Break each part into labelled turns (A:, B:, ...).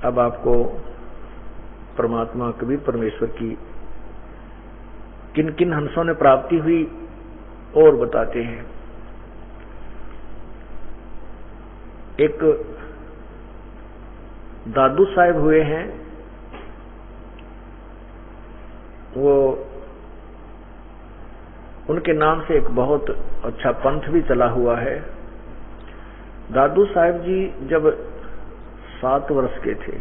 A: अब आपको परमात्मा कबीर परमेश्वर की किन किन हंसों ने प्राप्ति हुई और बताते हैं। एक दादू साहब हुए हैं, वो उनके नाम से एक बहुत अच्छा पंथ भी चला हुआ है। दादू साहब जी जब 7 वर्ष के थे,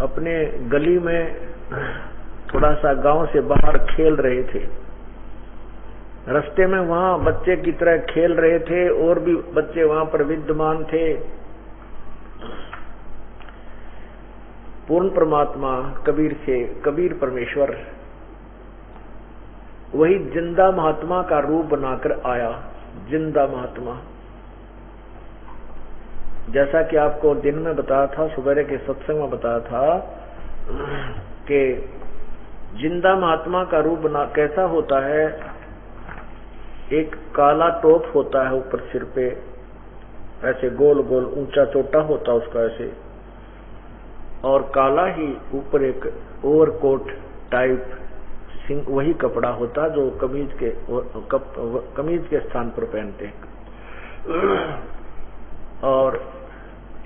A: अपने गली में थोड़ा सा गांव से बाहर खेल रहे थे। रास्ते में वहां बच्चे की तरह खेल रहे थे और भी बच्चे वहां पर विद्यमान थे। पूर्ण परमात्मा कबीर परमेश्वर वही जिंदा महात्मा का रूप बनाकर आया। जिंदा महात्मा, जैसा कि आपको दिन में बताया था, सुबह के सत्संग में बताया था कि जिंदा महात्मा का रूप बना कैसा होता है। एक काला टोप होता है ऊपर सिर पे, ऐसे गोल गोल ऊंचा चोटा होता है उसका ऐसे, और काला ही ऊपर एक ओवरकोट टाइप वही कपड़ा होता जो कमीज के स्थान पर पहनते हैं, और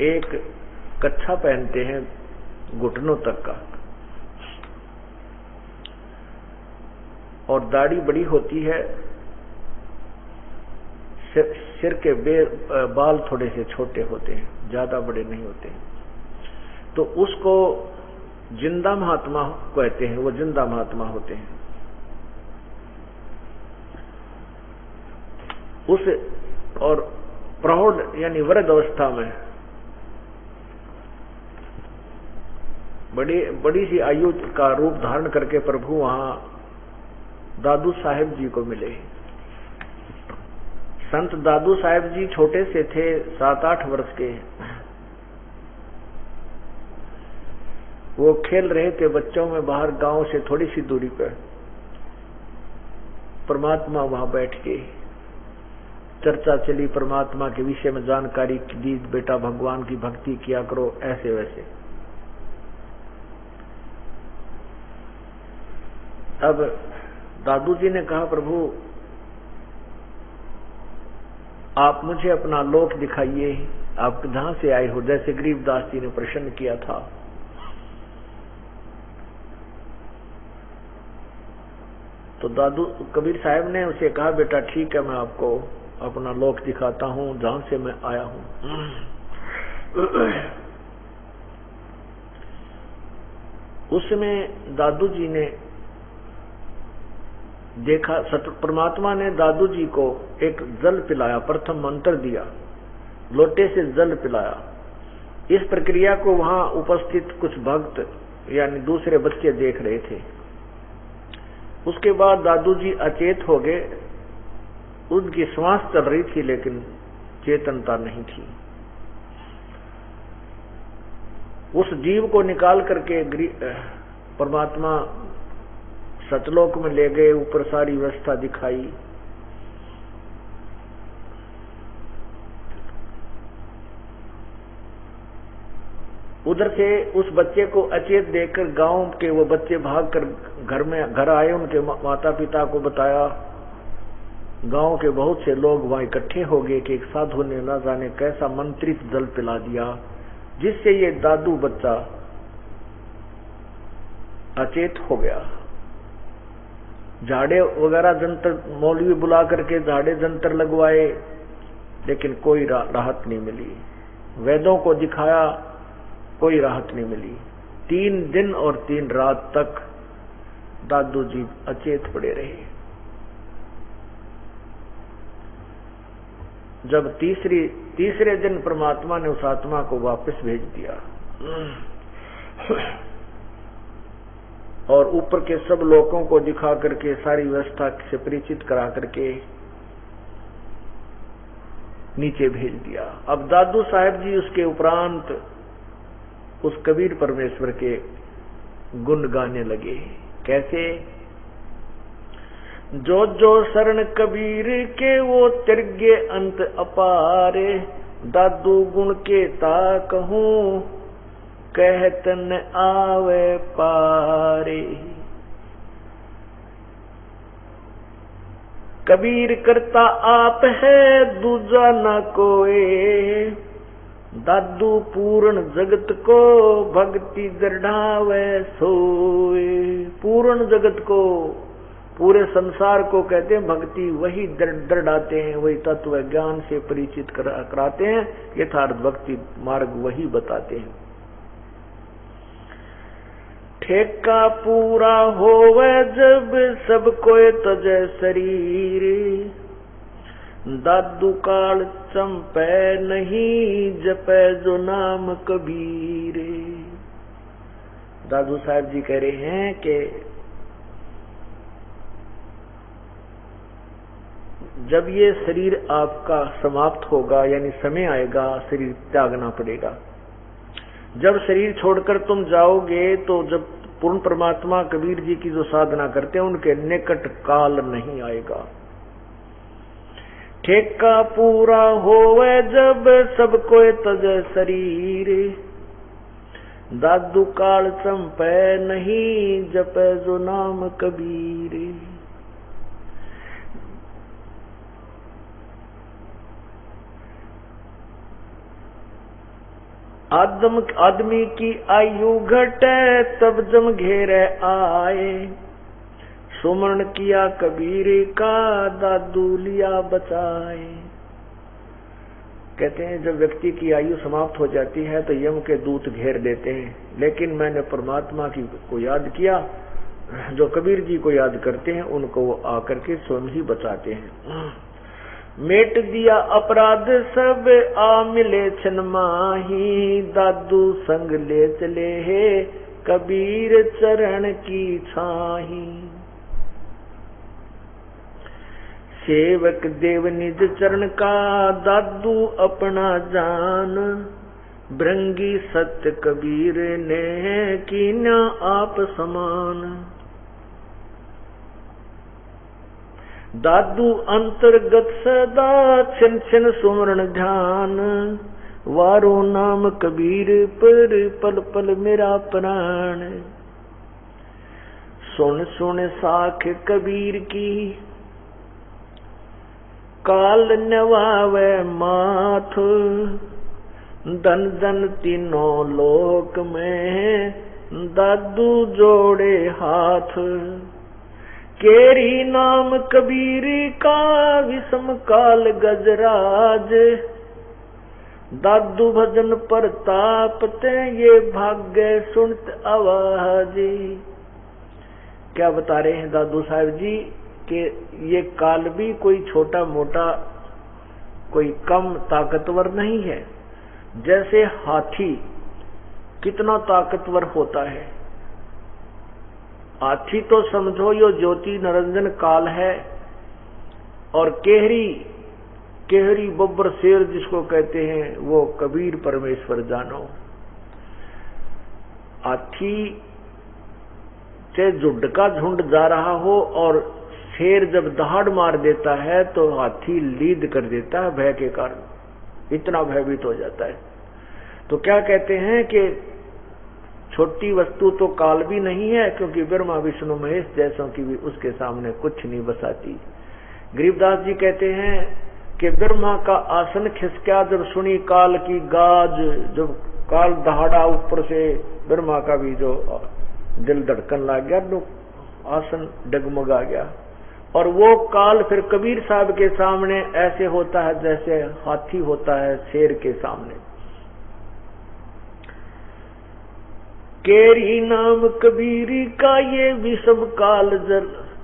A: एक कच्छा पहनते हैं घुटनों तक का, और दाढ़ी बड़ी होती है। सिर के बाल थोड़े से छोटे होते हैं, ज्यादा बड़े नहीं होते। तो उसको जिंदा महात्मा कहते हैं, वो जिंदा महात्मा होते हैं। उस और प्रौढ़ यानी वृद्ध अवस्था में बड़ी सी आयु का रूप धारण करके प्रभु वहां दादू साहेब जी को मिले। संत दादू साहेब जी छोटे से थे, 7-8 वर्ष के। वो खेल रहे थे बच्चों में बाहर गांव से थोड़ी सी दूरी पर। परमात्मा वहां बैठ के चर्चा चली, परमात्मा के विषय में जानकारी दी, बेटा भगवान की भक्ति किया करो, ऐसे वैसे। अब दादू जी ने कहा, प्रभु आप मुझे अपना लोक दिखाइए, आप जहां से आए हो, जैसे गरीबदास जी ने प्रश्न किया था। तो दादू कबीर साहब ने उसे कहा, बेटा ठीक है, मैं आपको अपना लोक दिखाता हूं जहां से मैं आया हूं। उसमें दादू जी ने देखा, परमात्मा ने दादू जी को एक जल पिलाया, प्रथम मंत्र दिया, लोटे से जल पिलाया। इस प्रक्रिया को वहां उपस्थित कुछ भक्त यानी दूसरे बच्चे देख रहे थे। उसके बाद दादू जी अचेत हो गए। उनकी श्वास चल रही थी लेकिन चेतनता नहीं थी। उस जीव को निकाल करके परमात्मा सतलोक में ले गए, ऊपर सारी व्यवस्था दिखाई। उधर से उस बच्चे को अचेत देखकर गांव के वो बच्चे भागकर घर आए, उनके माता पिता को बताया। गांव के बहुत से लोग वहां इकट्ठे हो गए कि एक साधु ने न जाने कैसा मंत्रित जल पिला दिया, जिससे ये दादू बच्चा अचेत हो गया। झाड़े वगैरह जंतर मौलवी बुला करके झाड़े जंतर लगवाए, लेकिन कोई राहत नहीं मिली। वैद्यों को दिखाया, कोई राहत नहीं मिली। 3 दिन और 3 रात तक दादू जी अचेत पड़े रहे। जब तीसरे दिन परमात्मा ने उस आत्मा को वापस भेज दिया और ऊपर के सब लोगों को दिखा करके सारी व्यवस्था से परिचित करा करके नीचे भेज दिया। अब दादू साहब जी उसके उपरांत उस कबीर परमेश्वर के गुण गाने लगे। कैसे? जो जो शरण कबीर के वो तिर्गे अंत अपारे, दादू गुण के ता कहूं, कहत न आवे पारे। कबीर करता आप है दूजा न कोई, दादू पूर्ण जगत को भक्ति दृढ़ावे सोए। पूर्ण जगत को, पूरे संसार को कहते हैं भक्ति वही दृढ़ाते हैं, वही तत्व ज्ञान से परिचित कराते हैं, यथार्थ भक्ति मार्ग वही बताते हैं। ठेका पूरा होवे जब सब कोई तजय शरीर, दादू काल चंपे नहीं जपे जो नाम कबीर। दादू साहब जी कह रहे हैं कि जब ये शरीर आपका समाप्त होगा, यानी समय आएगा, शरीर त्यागना पड़ेगा। जब शरीर छोड़कर तुम जाओगे तो जब पूर्ण परमात्मा कबीर जी की जो साधना करते हैं उनके निकट काल नहीं आएगा। ठेका पूरा होवे जब सब कोई तज शरीर, दादू काल चंपे नहीं जपे जो नाम कबीर। आदमी की आयु घटे तब जम घेरे आए, सुमरण किया कबीर का दादू लिया बचाए। कहते हैं जब व्यक्ति की आयु समाप्त हो जाती है तो यम के दूत घेर देते हैं, लेकिन मैंने परमात्मा की को याद किया, जो कबीर जी को याद करते हैं उनको वो आकर के स्वयं ही बचाते हैं। मेट दिया अपराध सब आ मिले छन माही, दादू संग ले चले है कबीर चरण की छाही। सेवक देव निज चरण का दादू अपना जान, भृंगी सत्य कबीर ने कीन्या आप समान। दादू अंतर्गत सदा छिन छिन सुमरण ध्यान, वारो नाम कबीर पर पल पल मेरा प्राण। सुन सुन साख कबीर की काल नवावे माथ, दन दन तीनों लोक में दादू जोड़े हाथ। केरी नाम कबीर का विषम काल गजराज, दादू भजन प्रताप ते ये भाग्य सुनत आवाज। क्या बता रहे हैं दादू साहब जी कि ये काल भी कोई छोटा मोटा कोई कम ताकतवर नहीं है। जैसे हाथी कितना ताकतवर होता है, हाथी तो समझो यो ज्योति निरंजन काल है, और केहरी बब्बर शेर जिसको कहते हैं वो कबीर परमेश्वर जानो। हाथी से झुंड का झुंड जा रहा हो और शेर जब दहाड़ मार देता है तो हाथी लीद कर देता है भय के कारण, इतना भयभीत हो जाता है। तो क्या कहते हैं कि छोटी वस्तु तो काल भी नहीं है, क्योंकि ब्रह्मा विष्णु महेश जैसों की भी उसके सामने कुछ नहीं बसाती। गरीबदास जी कहते हैं कि ब्रह्मा का आसन खिसका जब सुनी काल की गाज, जब काल दहाड़ा ऊपर से ब्रह्मा का भी जो दिल धड़कन लग गया, तो आसन डगमगा गया। और वो काल फिर कबीर साहब के सामने ऐसे होता है जैसे हाथी होता है शेर के सामने। केरी नाम कबीर का ये विषम काल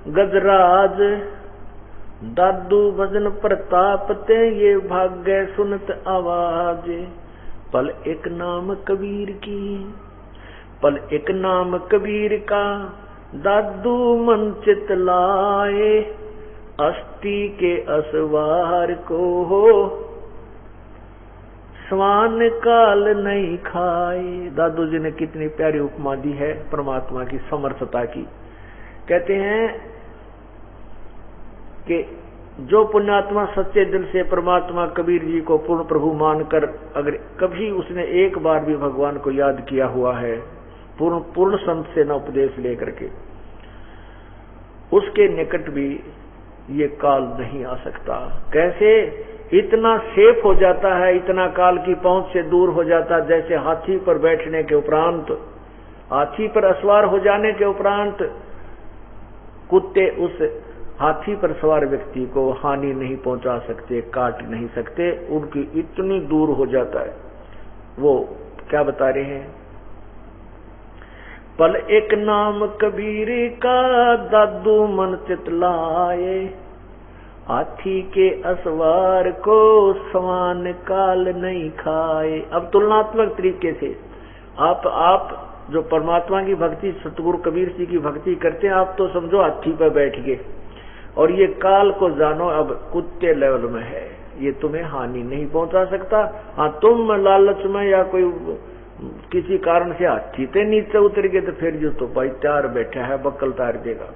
A: गजराज, दादू भजन प्रताप ते ये भाग्य सुनत आवाज। पल एक नाम कबीर की, पल एक नाम कबीर का दादू मन चित लाए, अस्थि के असवार को हो स्वान काल नहीं खाए। दादू जी ने कितनी प्यारी उपमा दी है परमात्मा की समर्थता की। कहते हैं कि जो पुण्यात्मा सच्चे दिल से परमात्मा कबीर जी को पूर्ण प्रभु मानकर अगर कभी उसने एक बार भी भगवान को याद किया हुआ है, पूर्ण संत से न उपदेश लेकर के, उसके निकट भी ये काल नहीं आ सकता। कैसे? इतना सेफ हो जाता है, इतना काल की पहुंच से दूर हो जाता, जैसे हाथी पर बैठने के उपरांत, हाथी पर असवार हो जाने के उपरांत कुत्ते उस हाथी पर सवार व्यक्ति को हानि नहीं पहुंचा सकते, काट नहीं सकते, उनकी इतनी दूर हो जाता है। वो क्या बता रहे हैं? पल एक नाम कबीर का दादू मन चितलाए, हाथी के असवार को समान काल नहीं खाए। अब तुलनात्मक तरीके से आप जो परमात्मा की भक्ति, सतगुरु कबीर जी की भक्ति करते हैं, आप तो समझो हाथी पर बैठ गए, और ये काल को जानो अब कुत्ते लेवल में है, ये तुम्हें हानि नहीं पहुंचा सकता। हाँ, तुम लालच में या कोई किसी कारण से हाथी पे नीचे उतर गए तो फिर जो तो भाई त्यार बैठा है, बक्कल तार देगा।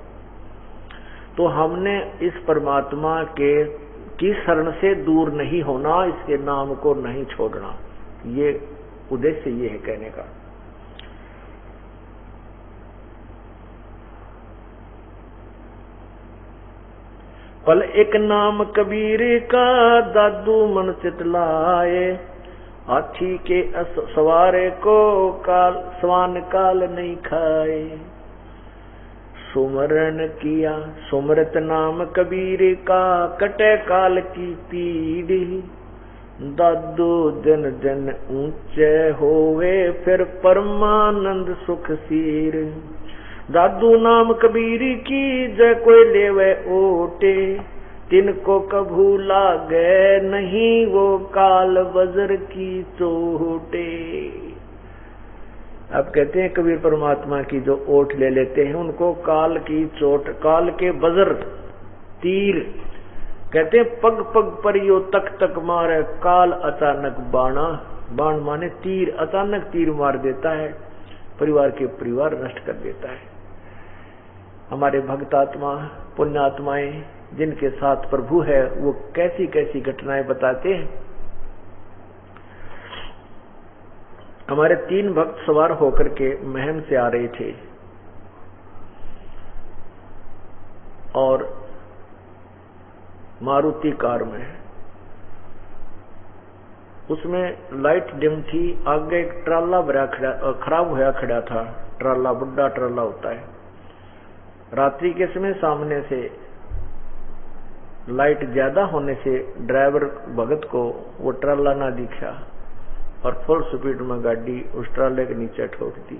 A: तो हमने इस परमात्मा की शरण से दूर नहीं होना, इसके नाम को नहीं छोड़ना, ये उद्देश्य ये है कहने का। पल एक नाम कबीर का दादू मन चितलाए, हाथी के सवारे को स्वान काल नहीं खाए। सुमरन किया सुमरत नाम कबीर का, कटे काल की पीढ़ी। दादू दिन दिन ऊंचे होवे, फिर परमानंद सुख सीर। दादू नाम कबीर की जय कोई लेवे ओटे, तिनको कभू लागे नहीं वो काल वज्र की चोटे। अब कहते हैं कबीर परमात्मा की जो ओट ले लेते हैं उनको काल की चोट, काल के वज्र तीर, कहते हैं पग पग पर यो तक तक मारे, काल अचानक बाणा। बाण माने तीर, अचानक तीर मार देता है, परिवार के परिवार नष्ट कर देता है। हमारे भक्तात्मा पुण्यात्माएं जिनके साथ प्रभु है, वो कैसी कैसी घटनाएं बताते हैं। हमारे 3 भक्त सवार होकर के महम से आ रहे थे, और मारुति कार में, उसमें लाइट डिम थी, आगे एक ट्राला भरा खराब होया खड़ा था। ट्राला, बुढ़ा ट्राला होता है। रात्रि के समय सामने से लाइट ज्यादा होने से ड्राइवर भगत को वो ट्राला ना दिखा, और फुल स्पीड में गाड़ी उस ट्राले के नीचे ठोक दी।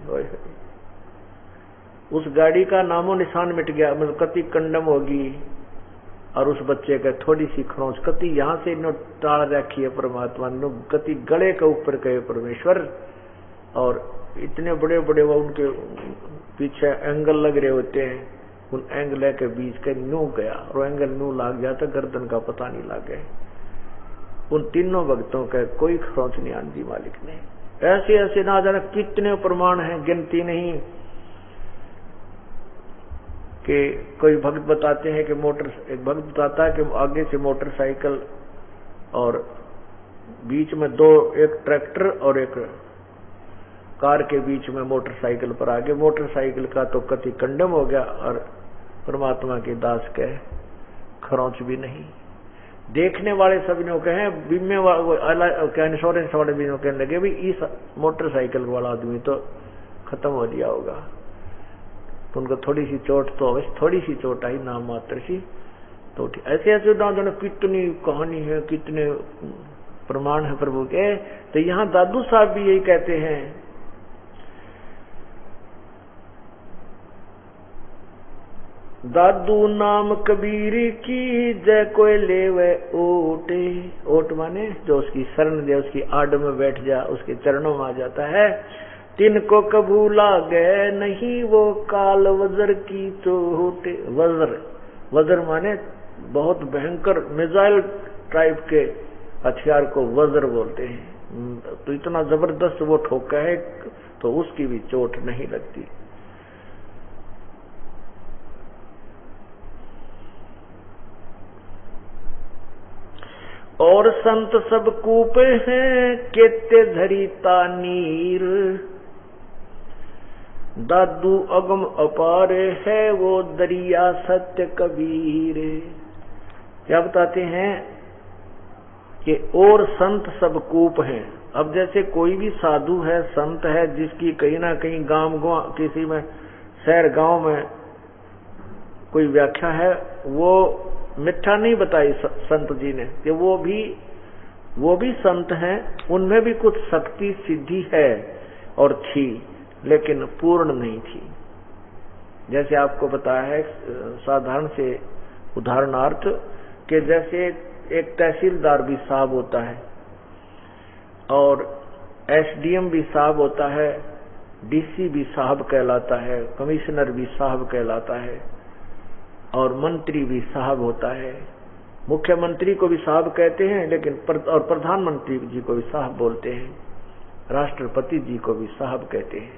A: उस गाड़ी का नामो निशान मिट गया, मतलब कति कंडम होगी, और उस बच्चे का थोड़ी सी खरोंच कति यहाँ से नो टाल रखी है परमात्मा ने, कति गले के ऊपर कहे परमेश्वर। और इतने बड़े बड़े वो उनके पीछे एंगल लग रहे होते हैं, उन एंगल के बीच के न्यू गया, और एंगल न्यू लाग गया तो गर्दन का पता नहीं लगे। उन तीनों भक्तों का कोई खरोंच नहीं आंदी मालिक ने। ऐसे ऐसे ना जाने कितने प्रमाण हैं, गिनती नहीं। कि कोई भक्त बताते हैं कि एक भक्त बताता है कि आगे से मोटरसाइकिल और बीच में एक ट्रैक्टर और एक कार के बीच में मोटरसाइकिल पर आगे, मोटरसाइकिल का तो कति कंडम हो गया, और परमात्मा के दास के खरोंच भी नहीं। देखने वाले सभी ने कहे, बीमे इंश्योरेंस वाले भी कहने लगे भी इस मोटरसाइकिल वाला आदमी तो खत्म हो दिया होगा। तो उनको थोड़ी सी चोट तो अवश्य, थोड़ी सी चोट आई, नाम मात्र सी। तो ऐसे ऐसे ना कितनी कहानी है, कितने प्रमाण है प्रभु के। तो यहाँ दादू साहब भी यही कहते हैं, दादू नाम कबीर की जय कोई लेवे ओटे। ओट माने जो उसकी शरण दे, उसकी आड़ में बैठ जा, उसके चरणों में आ जाता है। तिनको कबू लागे नहीं वो काल वज्र की चोटे। वज्र माने बहुत भयंकर मिसाइल टाइप के हथियार को वज्र बोलते हैं। तो इतना जबरदस्त वो ठोका है तो उसकी भी चोट नहीं लगती। और संत सब कूप हैं केते धरिता नीर। दादू अगम अपार है वो दरिया सत्य कबीर। क्या बताते हैं कि और संत सब कूप हैं। अब जैसे कोई भी साधु है, संत है, जिसकी कहीं ना कहीं गांव किसी में शहर गांव में कोई व्याख्या है, वो मिथ्या नहीं बताई संत जी ने कि वो भी संत हैं, उनमें भी कुछ शक्ति सिद्धि है और थी, लेकिन पूर्ण नहीं थी। जैसे आपको बताया है साधारण से उदाहरणार्थ कि जैसे एक तहसीलदार भी साहब होता है और एसडीएम भी साहब होता है, डीसी भी साहब कहलाता है, कमिश्नर भी साहब कहलाता है और मंत्री भी साहब होता है। मुख्यमंत्री को भी साहब कहते हैं, लेकिन और प्रधानमंत्री जी को भी साहब बोलते हैं, राष्ट्रपति जी को भी साहब कहते हैं,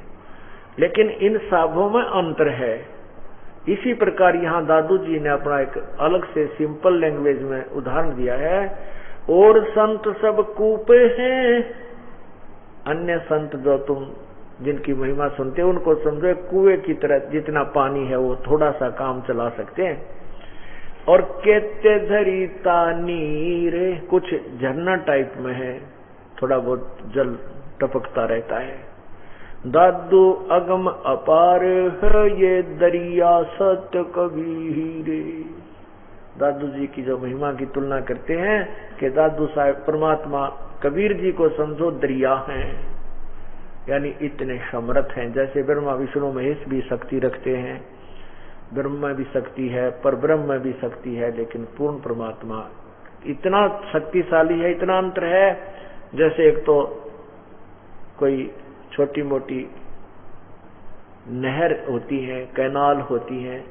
A: लेकिन इन साहबों में अंतर है। इसी प्रकार यहाँ दादू जी ने अपना एक अलग से सिंपल लैंग्वेज में उदाहरण दिया है। और संत सब कूपे हैं, अन्य संत जो तुम जिनकी महिमा सुनते हो उनको समझो कुएं की तरह, जितना पानी है वो थोड़ा सा काम चला सकते हैं। और केते धरिता नीर, कुछ झरना टाइप में है, थोड़ा बहुत जल टपकता रहता है। दादू अगम अपार है ये दरिया सत्य कबीर। दादू जी की जो महिमा की तुलना करते हैं कि दादू साहब परमात्मा कबीर जी को समझो दरिया हैं, यानी इतने समर्थ हैं। जैसे ब्रह्मा विष्णु महेश भी शक्ति रखते हैं, ब्रह्म में भी शक्ति है, पर ब्रह्म में भी शक्ति है, लेकिन पूर्ण परमात्मा इतना शक्तिशाली है, इतना अंतर है। जैसे एक तो कोई छोटी मोटी नहर होती है, कैनाल होती है,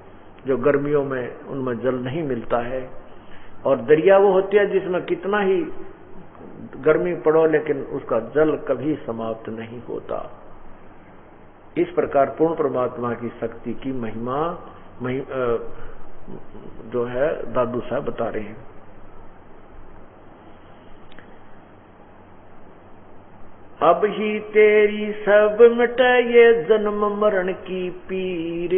A: जो गर्मियों में उनमें जल नहीं मिलता है, और दरिया वो होती है जिसमें कितना ही गर्मी पड़ो लेकिन उसका जल कभी समाप्त नहीं होता। इस प्रकार पूर्ण परमात्मा की शक्ति की महिमा जो है दादू साहब बता रहे हैं। अब ही तेरी सब मिटे ये जन्म मरण की पीर,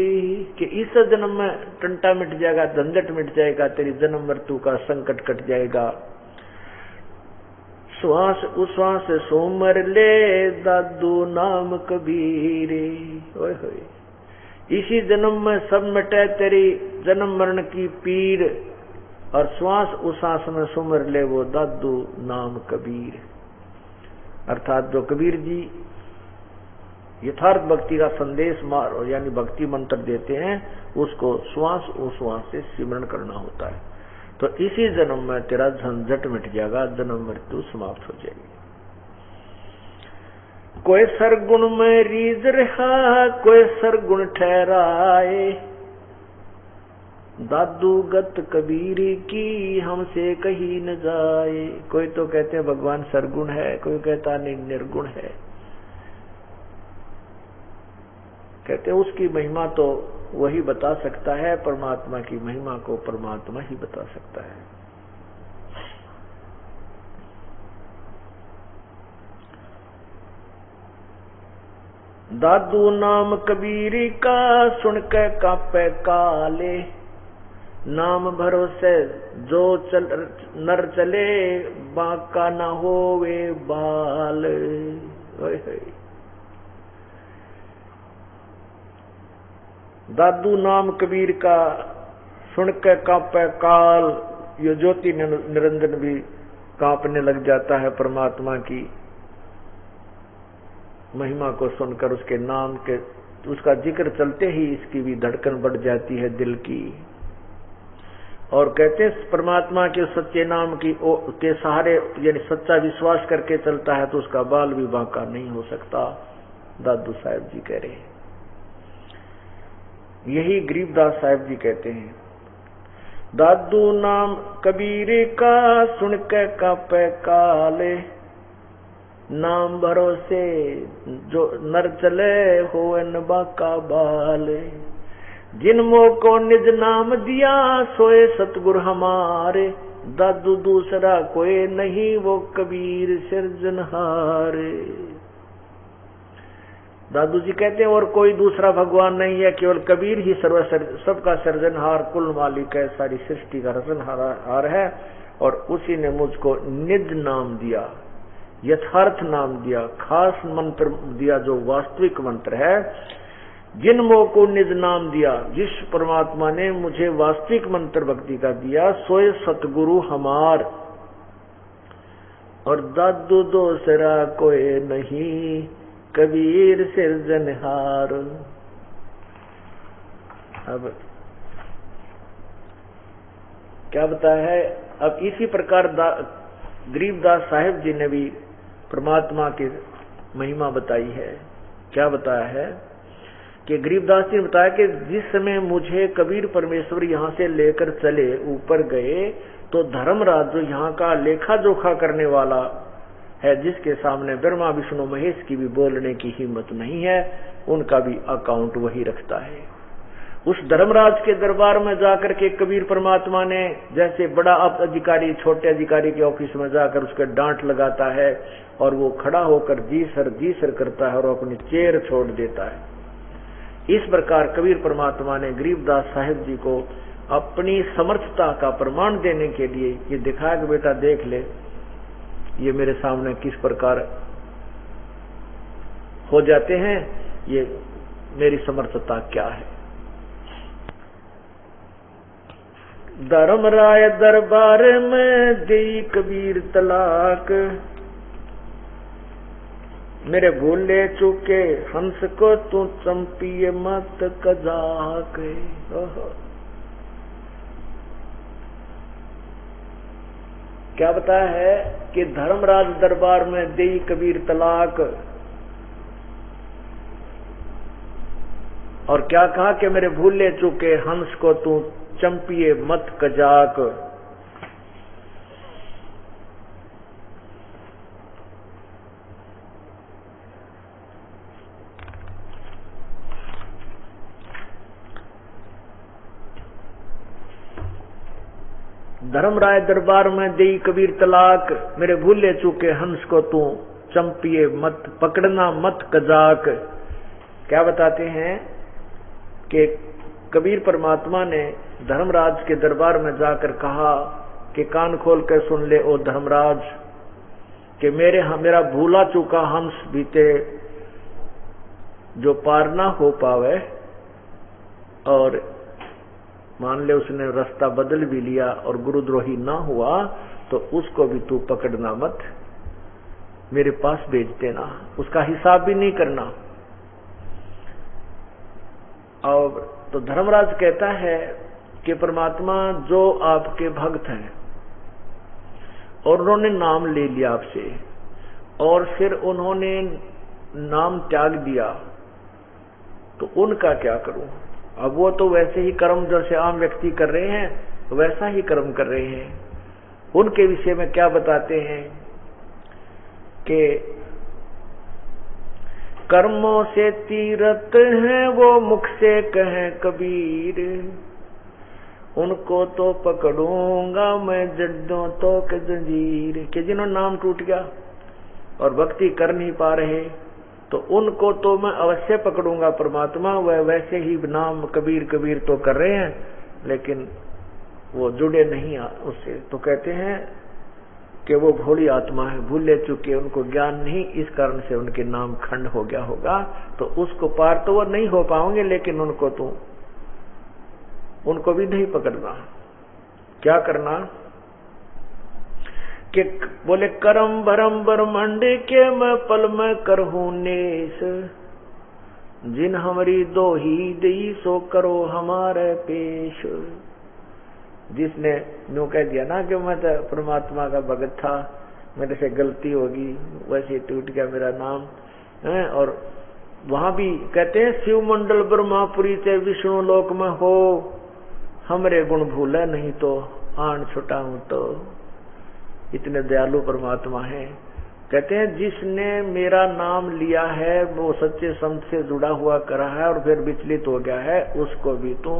A: कि इस जन्म में टंटा मिट जाएगा, झंझट मिट जाएगा, तेरी जन्म मृत्यु का संकट कट जाएगा। श्वास उश्वास सोमर ले दादू नाम कबीर। ओए होए, इसी जन्म में सब मिटे तेरी जन्म मरण की पीर, और श्वास उश्वास में सुमर ले वो दादू नाम कबीर। अर्थात जो कबीर जी यथार्थ भक्ति का संदेश यानी भक्ति मंत्र देते हैं, उसको श्वास उश्वास से सिमरण करना होता है। तो इसी जन्म में तेरा झंझट मिट जाएगा, जन्म मृत्यु समाप्त हो जाएगी। कोई सरगुण में रीझ रहा, कोई सरगुण ठहराए, दादू गत कबीरी की हमसे कही न जाए। कोई तो कहते हैं भगवान सरगुण है, कोई कहता नहीं निर्गुण है। कहते हैं उसकी महिमा तो वही बता सकता है, परमात्मा की महिमा को परमात्मा ही बता सकता है। दादू नाम कबीरी का सुन के कापे काले, नाम भरोसे जो नर चले बाका न होवे बाल। दादू नाम कबीर का सुन के कांपे काल, ये ज्योति निरंजन भी कांपने लग जाता है परमात्मा की महिमा को सुनकर। उसके नाम के उसका जिक्र चलते ही इसकी भी धड़कन बढ़ जाती है दिल की। और कहते परमात्मा के सच्चे नाम के सहारे यानी सच्चा विश्वास करके चलता है तो उसका बाल भी बांका नहीं हो सकता, दादू साहब जी कह रहे हैं। यही गरीबदास साहब जी कहते हैं, दादू नाम कबीर का सुन के कापे काले, नाम भरोसे जो नर चले हो न बाका बाल। जिन मोह को निज नाम दिया सोए सतगुरु हमारे, दादू दूसरा कोई नहीं वो कबीर सिरजनहार। दादू जी कहते हैं और कोई दूसरा भगवान नहीं है, केवल कबीर ही सबका सृजनहार, कुल मालिक है, सारी सृष्टि का सृजनहार है। और उसी ने मुझको निज नाम दिया, यथार्थ नाम दिया, खास मंत्र दिया जो वास्तविक मंत्र है। जिन मोह को निज नाम दिया, जिस परमात्मा ने मुझे वास्तविक मंत्र भक्ति का दिया, सोए सतगुरु हमार। और दादू दूसरा कोई नहीं कबीर सिरजनहार। अब क्या बताया है? अब इसी प्रकार गरीबदास साहिब जी ने भी परमात्मा की महिमा बताई है। क्या बताया है कि गरीबदास जी ने बताया कि जिस समय मुझे कबीर परमेश्वर यहाँ से लेकर चले, ऊपर गए, तो धर्मराज जो यहाँ का लेखा जोखा करने वाला है, जिसके सामने ब्रह्मा विष्णु महेश की भी बोलने की हिम्मत नहीं है, उनका भी अकाउंट वही रखता है। उस धर्मराज के दरबार में जाकर के कबीर परमात्मा ने जैसे बड़ा अधिकारी छोटे अधिकारी के ऑफिस में जाकर उसके डांट लगाता है और वो खड़ा होकर जी सर करता है और अपनी चेयर छोड़ देता है। इस प्रकार कबीर परमात्मा ने गरीबदास साहिब जी को अपनी समर्थता का प्रमाण देने के लिए ये दिखाया कि बेटा देख ले, ये मेरे सामने किस प्रकार हो जाते हैं, ये मेरी समर्थता क्या है। धर्मराय दरबार में दी कबीर तलाक, मेरे भूले चुके हंस को तू चंपिए मत कजाक। क्या बताया है कि धर्मराज दरबार में दी कबीर तलाक, और क्या कहा कि मेरे भूले चुके हंस को तू चंपिए मत कजाक। धर्मराय दरबार में देई कबीर तलाक, मेरे भूले चुके हंस को तू चंपिए मत पकड़ना मत कजाक। क्या बताते हैं कि कबीर परमात्मा ने धर्मराज के दरबार में जाकर कहा कि कान खोल कर सुन ले ओ धर्मराज, कि मेरा भूला चुका हंस बीते जो पार ना हो पावे, और मान ले उसने रास्ता बदल भी लिया और गुरुद्रोही ना हुआ, तो उसको भी तू पकड़ना मत, मेरे पास भेज देना, उसका हिसाब भी नहीं करना। और तो धर्मराज कहता है कि परमात्मा जो आपके भक्त हैं और उन्होंने नाम ले लिया आपसे और फिर उन्होंने नाम त्याग दिया, तो उनका क्या करूं? अब वो तो वैसे ही कर्म जैसे आम व्यक्ति कर रहे हैं वैसा ही कर्म कर रहे हैं। उनके विषय में क्या बताते हैं कि कर्मों से तीरथ हैं वो मुख से कहें कबीर, उनको तो पकड़ूंगा मैं जड्डों तो के जंजीर। कि जिन्होंने नाम टूट गया और भक्ति कर नहीं पा रहे, तो उनको तो मैं अवश्य पकड़ूंगा परमात्मा। वह वैसे ही नाम कबीर कबीर तो कर रहे हैं, लेकिन वो जुड़े नहीं उससे। तो कहते हैं कि वो भोली आत्मा है, भूले चुके, उनको ज्ञान नहीं, इस कारण से उनके नाम खंड हो गया होगा। तो उसको पार तो वो नहीं हो पाओगे, लेकिन उनको भी नहीं पकड़ना। क्या करना कि बोले करम भरम ब्रह्मंड के मैं पल में करहूं नेस, जिन हमारी दो ही दई सो करो हमारे पेश। जिसने यूं कह दिया ना कि मैं तो परमात्मा का भगत था, मेरे से गलती होगी, वैसे टूट गया मेरा नाम है। और वहां भी कहते हैं शिव मंडल ब्रह्मापुरी से विष्णु लोक में हो, हमरे गुण भूले नहीं तो आन छुटाऊं। तो इतने दयालु परमात्मा है। कहते हैं जिसने मेरा नाम लिया है वो सच्चे संत से जुड़ा हुआ करा है और फिर विचलित हो गया है, उसको भी तो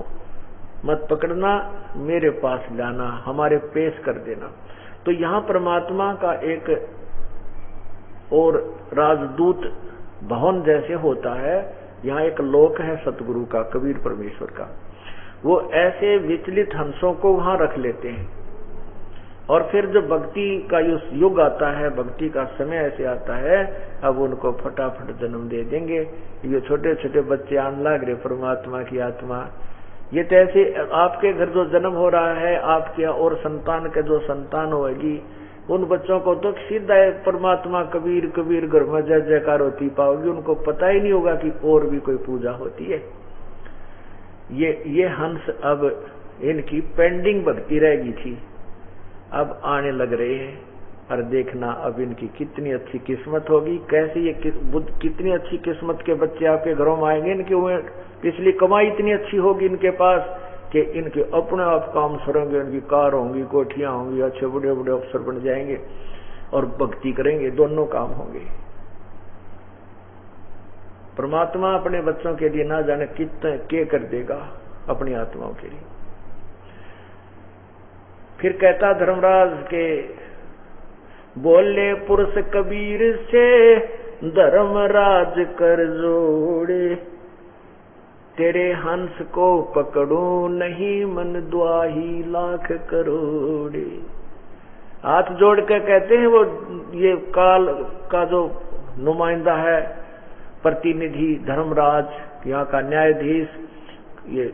A: मत पकड़ना, मेरे पास लाना, हमारे पेश कर देना। तो यहाँ परमात्मा का एक और राजदूत भवन जैसे होता है, यहाँ एक लोक है सतगुरु का, कबीर परमेश्वर का। वो ऐसे विचलित हंसों को वहां रख लेते हैं, और फिर जो भक्ति का युग आता है, भक्ति का समय ऐसे आता है, अब उनको फटाफट जन्म दे देंगे। ये छोटे छोटे बच्चे आने लग रहे परमात्मा की आत्मा। ये तो ऐसे आपके घर जो जन्म हो रहा है, आपके और संतान के जो संतान होगी, उन बच्चों को तो सीधा परमात्मा कबीर कबीर घर में जय जयकार होती पाओगी। उनको पता ही नहीं होगा कि और भी कोई पूजा होती है। ये हंस अब इनकी पेंडिंग भक्ति रहेगी थी, अब आने लग रहे हैं। और देखना अब इनकी कितनी अच्छी किस्मत होगी, कैसे ये कितनी अच्छी किस्मत के बच्चे आपके घरों में आएंगे। इनकी पिछली कमाई इतनी अच्छी होगी इनके पास कि इनके अपने आप काम सरेंगे, इनकी कार होंगी, कोठियां होंगी, अच्छे बड़े बड़े अफसर बन जाएंगे और भक्ति करेंगे, दोनों काम होंगे। परमात्मा अपने बच्चों के लिए ना जाने कितने के कर देगा अपनी आत्माओं के लिए। फिर कहता धर्मराज के बोले पुरुष कबीर से धर्मराज कर जोड़े, तेरे हंस को पकड़ू नहीं मन द्वाही लाख करोड़े। हाथ जोड़ के कहते हैं वो ये काल का जो नुमाइंदा है, प्रतिनिधि धर्मराज, यहाँ का न्यायाधीश, ये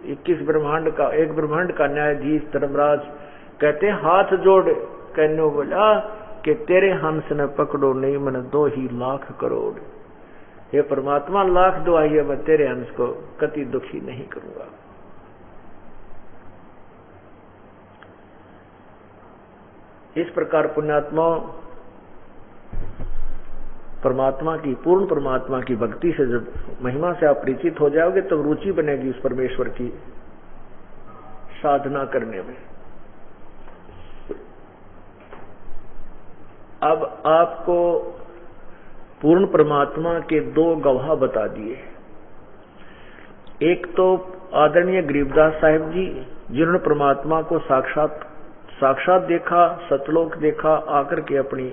A: 21 ब्रह्मांड का एक ब्रह्मांड का न्यायाधीश धर्मराज कहते हैं, हाथ जोड़ कहने बोला कि तेरे हंस ने पकड़ो नहीं मन दो ही लाख करोड़। हे परमात्मा लाख दुआई है, मैं तेरे हंस को कति दुखी नहीं करूंगा। इस प्रकार पुण्यात्मा परमात्मा की, पूर्ण परमात्मा की भक्ति से जब महिमा से आप परिचित हो जाओगे तब तो रुचि बनेगी उस परमेश्वर की साधना करने में। अब आपको पूर्ण परमात्मा के दो गवाह बता दिए। एक तो आदरणीय गरीबदास साहिब जी, जिन्होंने परमात्मा को साक्षात देखा, सतलोक देखा, आकर के अपनी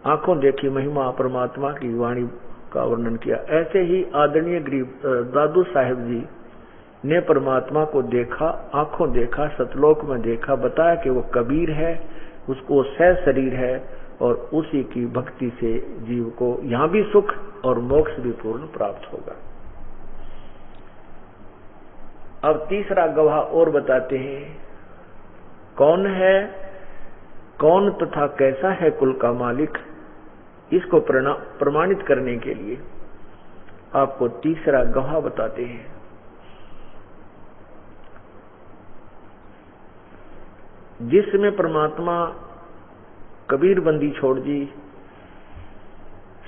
A: आंखों देखी महिमा परमात्मा की वाणी का वर्णन किया। ऐसे ही आदरणीय दादू साहिब जी ने परमात्मा को देखा, आंखों देखा, सतलोक में देखा, बताया कि वो कबीर है, उसको सह शरीर है और उसी की भक्ति से जीव को यहां भी सुख और मोक्ष भी पूर्ण प्राप्त होगा। अब तीसरा गवाह और बताते हैं, कौन है, कौन तथा कैसा है कुल का मालिक। इसको प्रमाणित करने के लिए आपको तीसरा गवाह बताते हैं। जिसमें परमात्मा कबीर बंदी छोड़ जी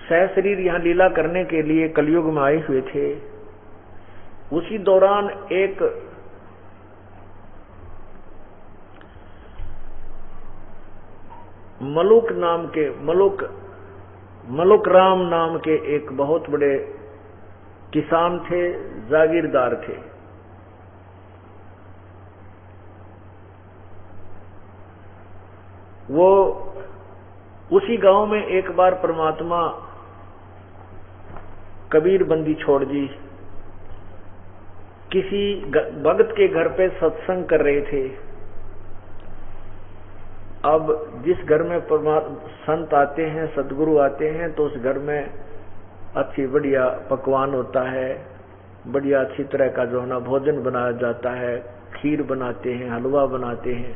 A: सह शरीर यहां लीला करने के लिए कलयुग में आए हुए थे, उसी दौरान एक मलुक राम नाम के एक बहुत बड़े किसान थे, जागीरदार थे। वो उसी गांव में एक बार परमात्मा कबीर बंदी छोड़ जी किसी भक्त के घर पे सत्संग कर रहे थे। अब जिस घर में संत आते हैं, सदगुरु आते हैं, तो उस घर में अच्छी बढ़िया पकवान होता है, बढ़िया अच्छी तरह का जो है ना भोजन बनाया जाता है, खीर बनाते हैं, हलवा बनाते हैं।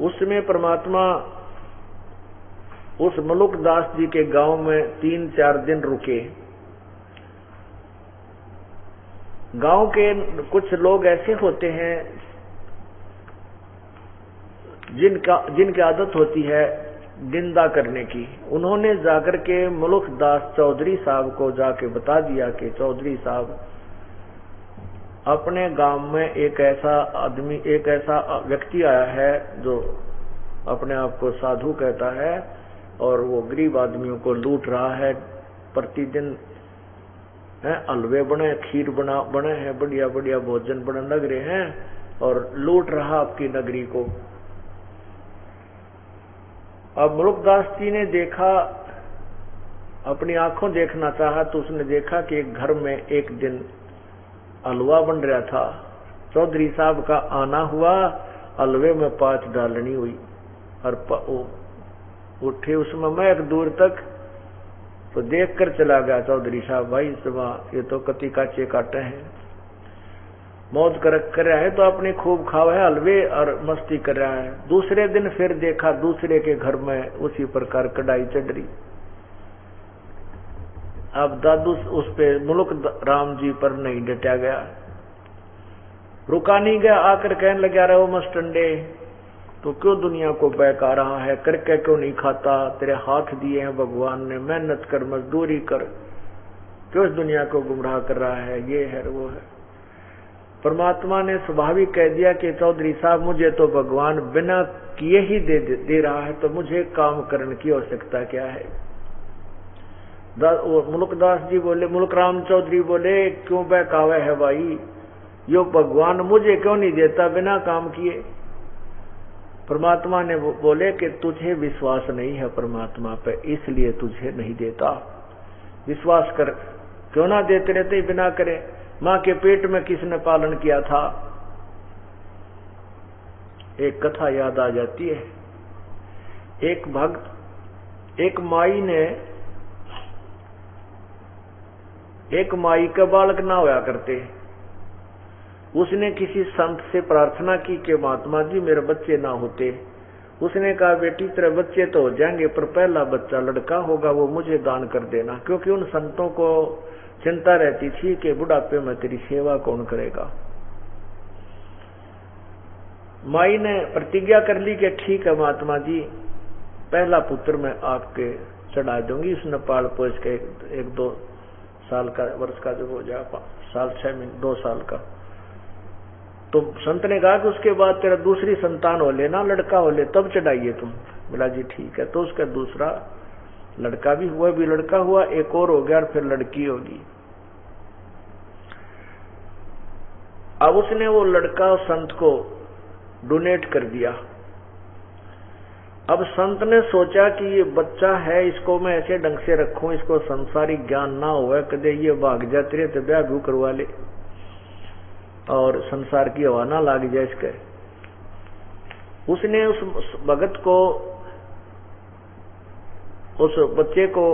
A: उसमें परमात्मा उस मलुक दास जी के गांव में 3-4 दिन रुके। गांव के कुछ लोग ऐसे होते हैं जिनकी आदत होती है निंदा करने की। उन्होंने जाकर के मलुक दास चौधरी साहब को जाके बता दिया कि चौधरी साहब, अपने गांव में एक ऐसा व्यक्ति आया है जो अपने आप को साधु कहता है और वो गरीब आदमियों को लूट रहा है, प्रतिदिन हैं, हलवे बने, खीर बने हैं, बढ़िया बढ़िया भोजन बने लग रहे हैं, और लूट रहा आपकी नगरी को। अब मुल्कदास जी ने देखा, अपनी आंखों देखना चाहा, तो उसने देखा कि एक घर में एक दिन हलवा बन रहा था। चौधरी साहब का आना हुआ, हलवे में 5 डालनी हुई, और उठे उसमें मैं एक दूर तक, तो देख कर चला गया चौधरी साहब, भाई सुबह ये तो कति काचे काटे हैं, मौज कर रहा है तो अपनी खूब खावा है हलवे और मस्ती कर रहा है। दूसरे दिन फिर देखा दूसरे के घर में उसी प्रकार कढ़ाई चढ़ रही। अब दादू उस पे मुल्क राम जी पर नहीं डटा गया, रुका नहीं गया, आकर कहने लगा, रहे हो मस्टंडे, तो क्यों दुनिया को बहका रहा है, करके क्यों नहीं खाता, तेरे हाथ दिए हैं भगवान ने, मेहनत कर, मजदूरी कर, क्यों इस दुनिया को गुमराह कर रहा है, ये है वो है। परमात्मा ने स्वाभाविक कह दिया कि चौधरी साहब मुझे तो भगवान बिना किए ही दे रहा है, तो मुझे काम करने की आवश्यकता क्या है। मुल्कदास जी बोले, मुल्क राम चौधरी बोले, क्यों बहकावे है भाई, यो भगवान मुझे क्यों नहीं देता बिना काम किए। परमात्मा ने बोले कि तुझे विश्वास नहीं है परमात्मा पे, इसलिए तुझे नहीं देता, विश्वास कर। क्यों ना देते रहते बिना करे। मां के पेट में किसने पालन किया था, एक कथा याद आ जाती है। एक भक्त, एक माई के बालक ना होया करते, उसने किसी संत से प्रार्थना की कि महात्मा जी मेरे बच्चे ना होते। उसने कहा, बेटी तेरे बच्चे तो हो जाएंगे, पर पहला बच्चा लड़का होगा, वो मुझे दान कर देना, क्योंकि उन संतों को चिंता रहती थी कि बुढ़ापे में तेरी सेवा कौन करेगा। माई ने प्रतिज्ञा कर ली कि ठीक है महात्मा जी, पहला पुत्र मैं आपके चढ़ा दूंगी। उसने पाल पोस के 1-2 साल का, वर्ष का जब हो जाए, 5 साल 6 महीने 2 साल का, तो संत ने कहा कि उसके बाद तेरा दूसरी संतान हो लेना, लड़का हो ले, तब चढ़ाइए तुम। बोला जी ठीक है। तो उसका दूसरा लड़का भी हुआ, भी लड़का हुआ, एक और हो गया, और फिर लड़की होगी। अब उसने वो लड़का संत को डोनेट कर दिया। अब संत ने सोचा कि ये बच्चा है, इसको मैं ऐसे ढंग से रखूं, इसको संसारिक ज्ञान ना हो, कदे ये भाग जाते रहे तो ब्याह भी करवा ले और संसार की हवा ना लाग जाए इसके। उसने उस भगत को, उस बच्चे को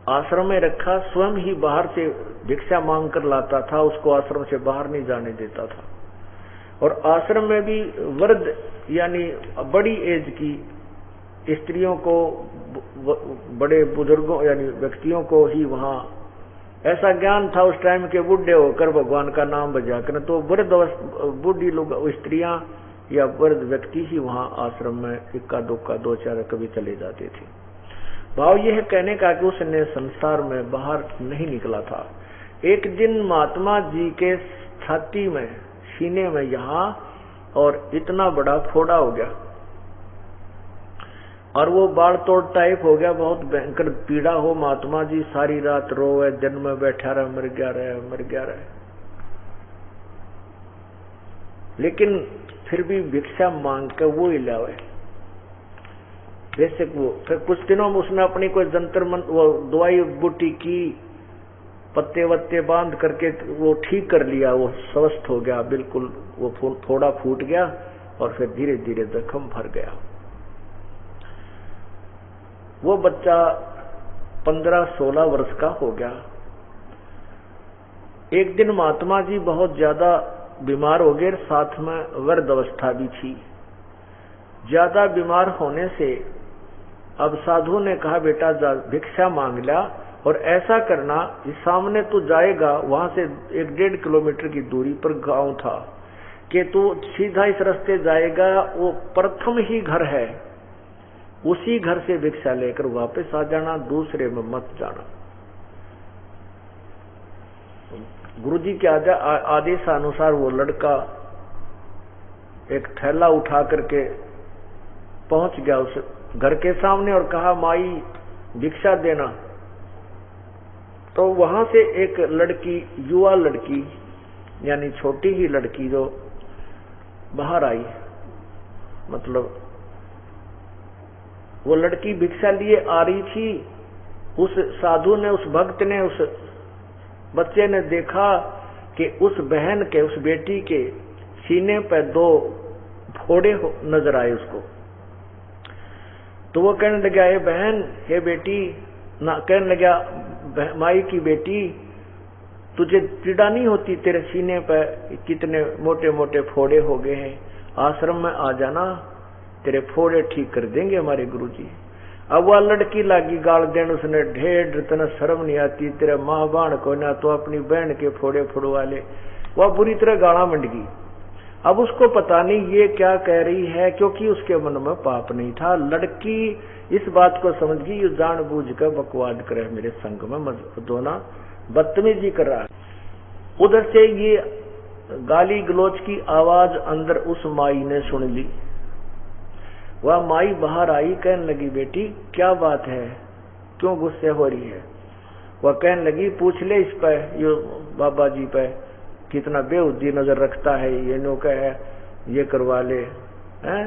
A: आश्रम में रखा, स्वयं ही बाहर से भिक्षा मांग कर लाता था, उसको आश्रम से बाहर नहीं जाने देता था। और आश्रम में भी वृद्ध यानी बड़ी एज की स्त्रियों को, बड़े बुजुर्गों यानी व्यक्तियों को ही वहां, ऐसा ज्ञान था उस टाइम के, बुढ़े होकर भगवान का नाम बजा कर, तो वृद्ध बूढ़ी लोग, स्त्रियां या वृद्ध व्यक्ति ही वहां आश्रम में इक्का दुक्का 2-4 कभी चले जाते थे। भाव यह कहने का कि उसने संसार में बाहर नहीं निकला था। एक दिन महात्मा जी के छाती में, सीने में यहाँ, और इतना बड़ा फोड़ा हो गया, और वो बाढ़ तोड़ टाइप हो गया, बहुत भयंकर पीड़ा हो। महात्मा जी सारी रात रोए, दिन में बैठा रहे, मर गया रहे। लेकिन फिर भी भिक्षा मांग के वो ही लावे। जैसे वो फिर कुछ दिनों में उसने अपनी कोई जंतर वो दवाई बूटी की, पत्ते वत्ते बांध करके वो ठीक कर लिया, वो स्वस्थ हो गया बिल्कुल, वो थोड़ा फूट गया, और फिर धीरे धीरे जख्म भर गया। वो बच्चा 15-16 वर्ष का हो गया। एक दिन महात्मा जी बहुत ज्यादा बीमार हो गए, साथ में वृद्ध अवस्था भी थी। ज्यादा बीमार होने से अब साधु ने कहा, बेटा जा भिक्षा मांग ला, और ऐसा करना, इस सामने तू जाएगा, वहां से 1-1.5 किलोमीटर की दूरी पर गांव था, कि तू सीधा इस रास्ते जाएगा, वो प्रथम ही घर है, उसी घर से भिक्षा लेकर वापस आ जाना, दूसरे में मत जाना। गुरुजी के आदेशानुसार वो लड़का एक थैला उठा करके पहुंच गया उस घर के सामने और कहा, माई भिक्षा देना। तो वहां से एक लड़की, युवा लड़की यानी छोटी ही लड़की जो बाहर आई, मतलब वो लड़की भिक्षा लिए आ रही थी। उस साधु ने, उस भक्त ने, उस बच्चे ने देखा कि उस बहन के, उस बेटी के सीने पर 2 फोड़े नजर आए उसको। तो वो कहने लगा, हे बहन, हे बेटी, ना कहने लगा, माई की बेटी, तुझे पीड़ा नहीं होती? तेरे सीने पर कितने मोटे मोटे फोड़े हो गए हैं, आश्रम में आ जाना, तेरे फोड़े ठीक कर देंगे हमारे गुरुजी। अब वह लड़की लागी गाल देन, उसने, ढेर तना शर्म नहीं आती, तेरे माँ बाण को ना तो अपनी बहन के फोड़े फोड़वा ले। वह बुरी तरह गाला मंड गई। अब उसको पता नहीं ये क्या कह रही है, क्योंकि उसके मन में पाप नहीं था। लड़की इस बात को समझ गई, ये जानबूझ कर बकवाद करे, मेरे संग में दोना बदतमीजी कर रहा है। उधर से ये गाली गलोच की आवाज अंदर उस माई ने सुन ली। वह माई बाहर आई, कहने लगी, बेटी क्या बात है, क्यों गुस्से हो रही है? वह कहने लगी, पूछ ले इस पे, ये बाबा जी पे कितना बेहुदी नजर रखता है, ये नौका है, ये करवा ले, हैं,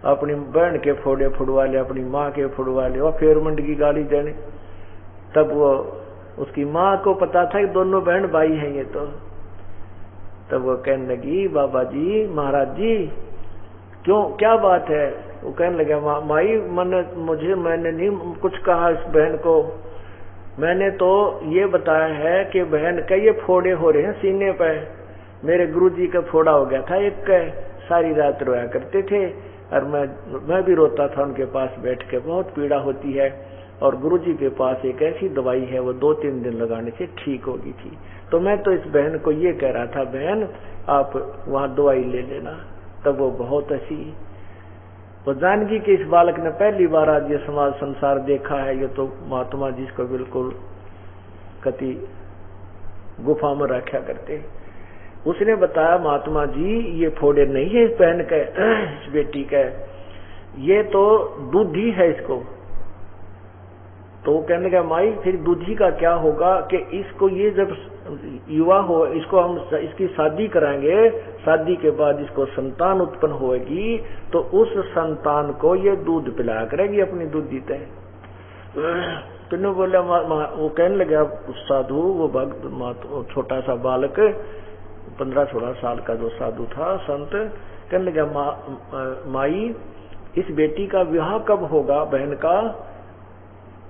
A: अपनी बहन के फोड़े फुड़वा ले, अपनी माँ के फुड़वा ले। और फिर मंड की गाली देने। तब वो उसकी माँ को पता था कि दोनों बहन भाई हैं ये तो। तब वो कहने लगी, बाबा जी, महाराज जी, क्यों, क्या बात है? वो कहने लगा, माई, मैंने नहीं कुछ कहा इस बहन को, मैंने तो ये बताया है कि बहन का ये फोड़े हो रहे हैं सीने पे। मेरे गुरुजी का फोड़ा हो गया था एक का, सारी रात रोया करते थे, और मैं भी रोता था उनके पास बैठ के, बहुत पीड़ा होती है। और गुरुजी के पास एक ऐसी दवाई है, वो 2-3 दिन लगाने से ठीक होगी थी। तो मैं तो इस बहन को ये कह रहा था, बहन आप वहां दवाई ले लेना। तब वो बहुत हंसी। तो जानकी के इस बालक ने पहली बार आज ये समाज संसार देखा है। ये तो महात्मा जी को बिल्कुल कति गुफा में रखा करते। उसने बताया, महात्मा जी, ये फोड़े नहीं है इस बहन के, इस बेटी के, ये तो दूधी है इसको। तो वो कहने का, माई फिर दूधी का क्या होगा कि इसको, ये जब युवा हो, इसको हम इसकी शादी कराएंगे, शादी के बाद इसको संतान उत्पन्न होगी, तो उस संतान को ये दूध पिलाया करेगी अपनी दूधी तय। तुमने बोला, वो कहने लगा साधु, वो भक्त, छोटा सा बालक 15-16 साल का जो साधु था, संत, कहने लगा, माई इस बेटी का विवाह कब होगा बहन का?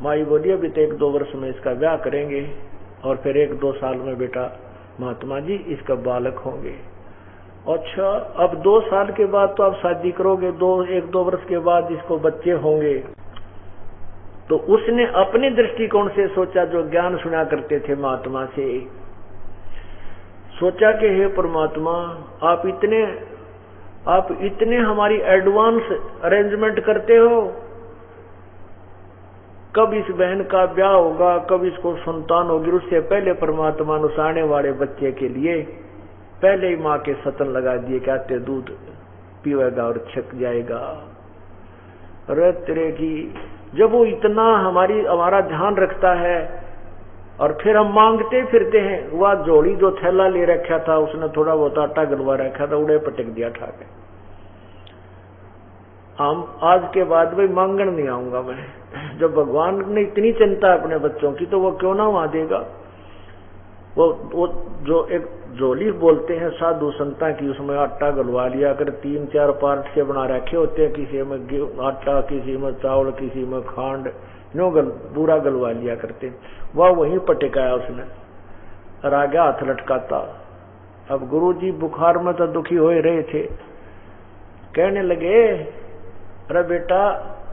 A: माई बोली, अभी तो 1-2 वर्ष में इसका ब्याह करेंगे, और फिर 1-2 साल में बेटा महात्मा जी इसका बालक होंगे। अच्छा, अब 2 साल के बाद तो आप शादी करोगे, 1-2 वर्ष के बाद इसको बच्चे होंगे। तो उसने अपने दृष्टिकोण से सोचा, जो ज्ञान सुना करते थे महात्मा से, सोचा कि हे परमात्मा, आप इतने हमारी एडवांस अरेंजमेंट करते हो, कब इस बहन का ब्याह होगा, कब इसको संतान होगी, उससे पहले परमात्मा ने आने वाले बच्चे के लिए पहले ही माँ के सतन लगा दिए, कहते दूध पीवेगा और छक जाएगा। अरे तेरे की, जब वो इतना हमारा ध्यान रखता है और फिर हम मांगते फिरते हैं। वह जोड़ी जो थैला ले रखा था, उसने थोड़ा बहुत आटा गलवा रखा था, उड़े पटक दिया ठाके। हम आज के बाद भाई मांगण नहीं आऊंगा मैं। जब भगवान ने इतनी चिंता अपने बच्चों की, तो वो क्यों ना वहां देगा। वो जो एक झोली बोलते हैं साधु संता की, उसमें आटा गलवा लिया कर 3-4 पार्ट से बना रखे होते हैं, किसी में आटा, किसी में चावल, किसी में खांड, पूरा गलवा लिया करते। वह वहीं पटकाया उसने और आगे हाथ लटकाता। अब गुरुजी बुखार में तो दुखी हो रहे थे, कहने लगे, अरे बेटा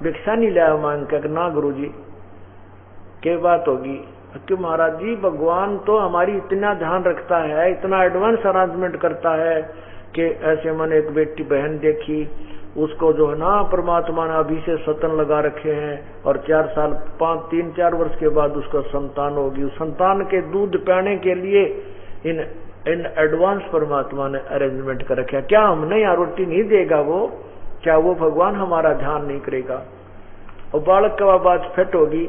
A: भिक्षा नहीं लाया मांग कर? ना गुरुजी, क्या बात होगी? कि महाराज जी, भगवान तो हमारी इतना ध्यान रखता है, इतना एडवांस अरेंजमेंट करता है कि ऐसे मैंने एक बेटी बहन देखी, उसको जो है ना परमात्मा ने अभी से सतन लगा रखे हैं, और 3-4 वर्ष के बाद उसको संतान होगी। उस संतान के दूध पीने के लिए इन एडवांस परमात्मा ने अरेंजमेंट कर रखे। क्या हमने यहाँ रोटी नहीं देगा वो? क्या वो भगवान हमारा ध्यान नहीं करेगा? और बालक का आवाज फिट होगी,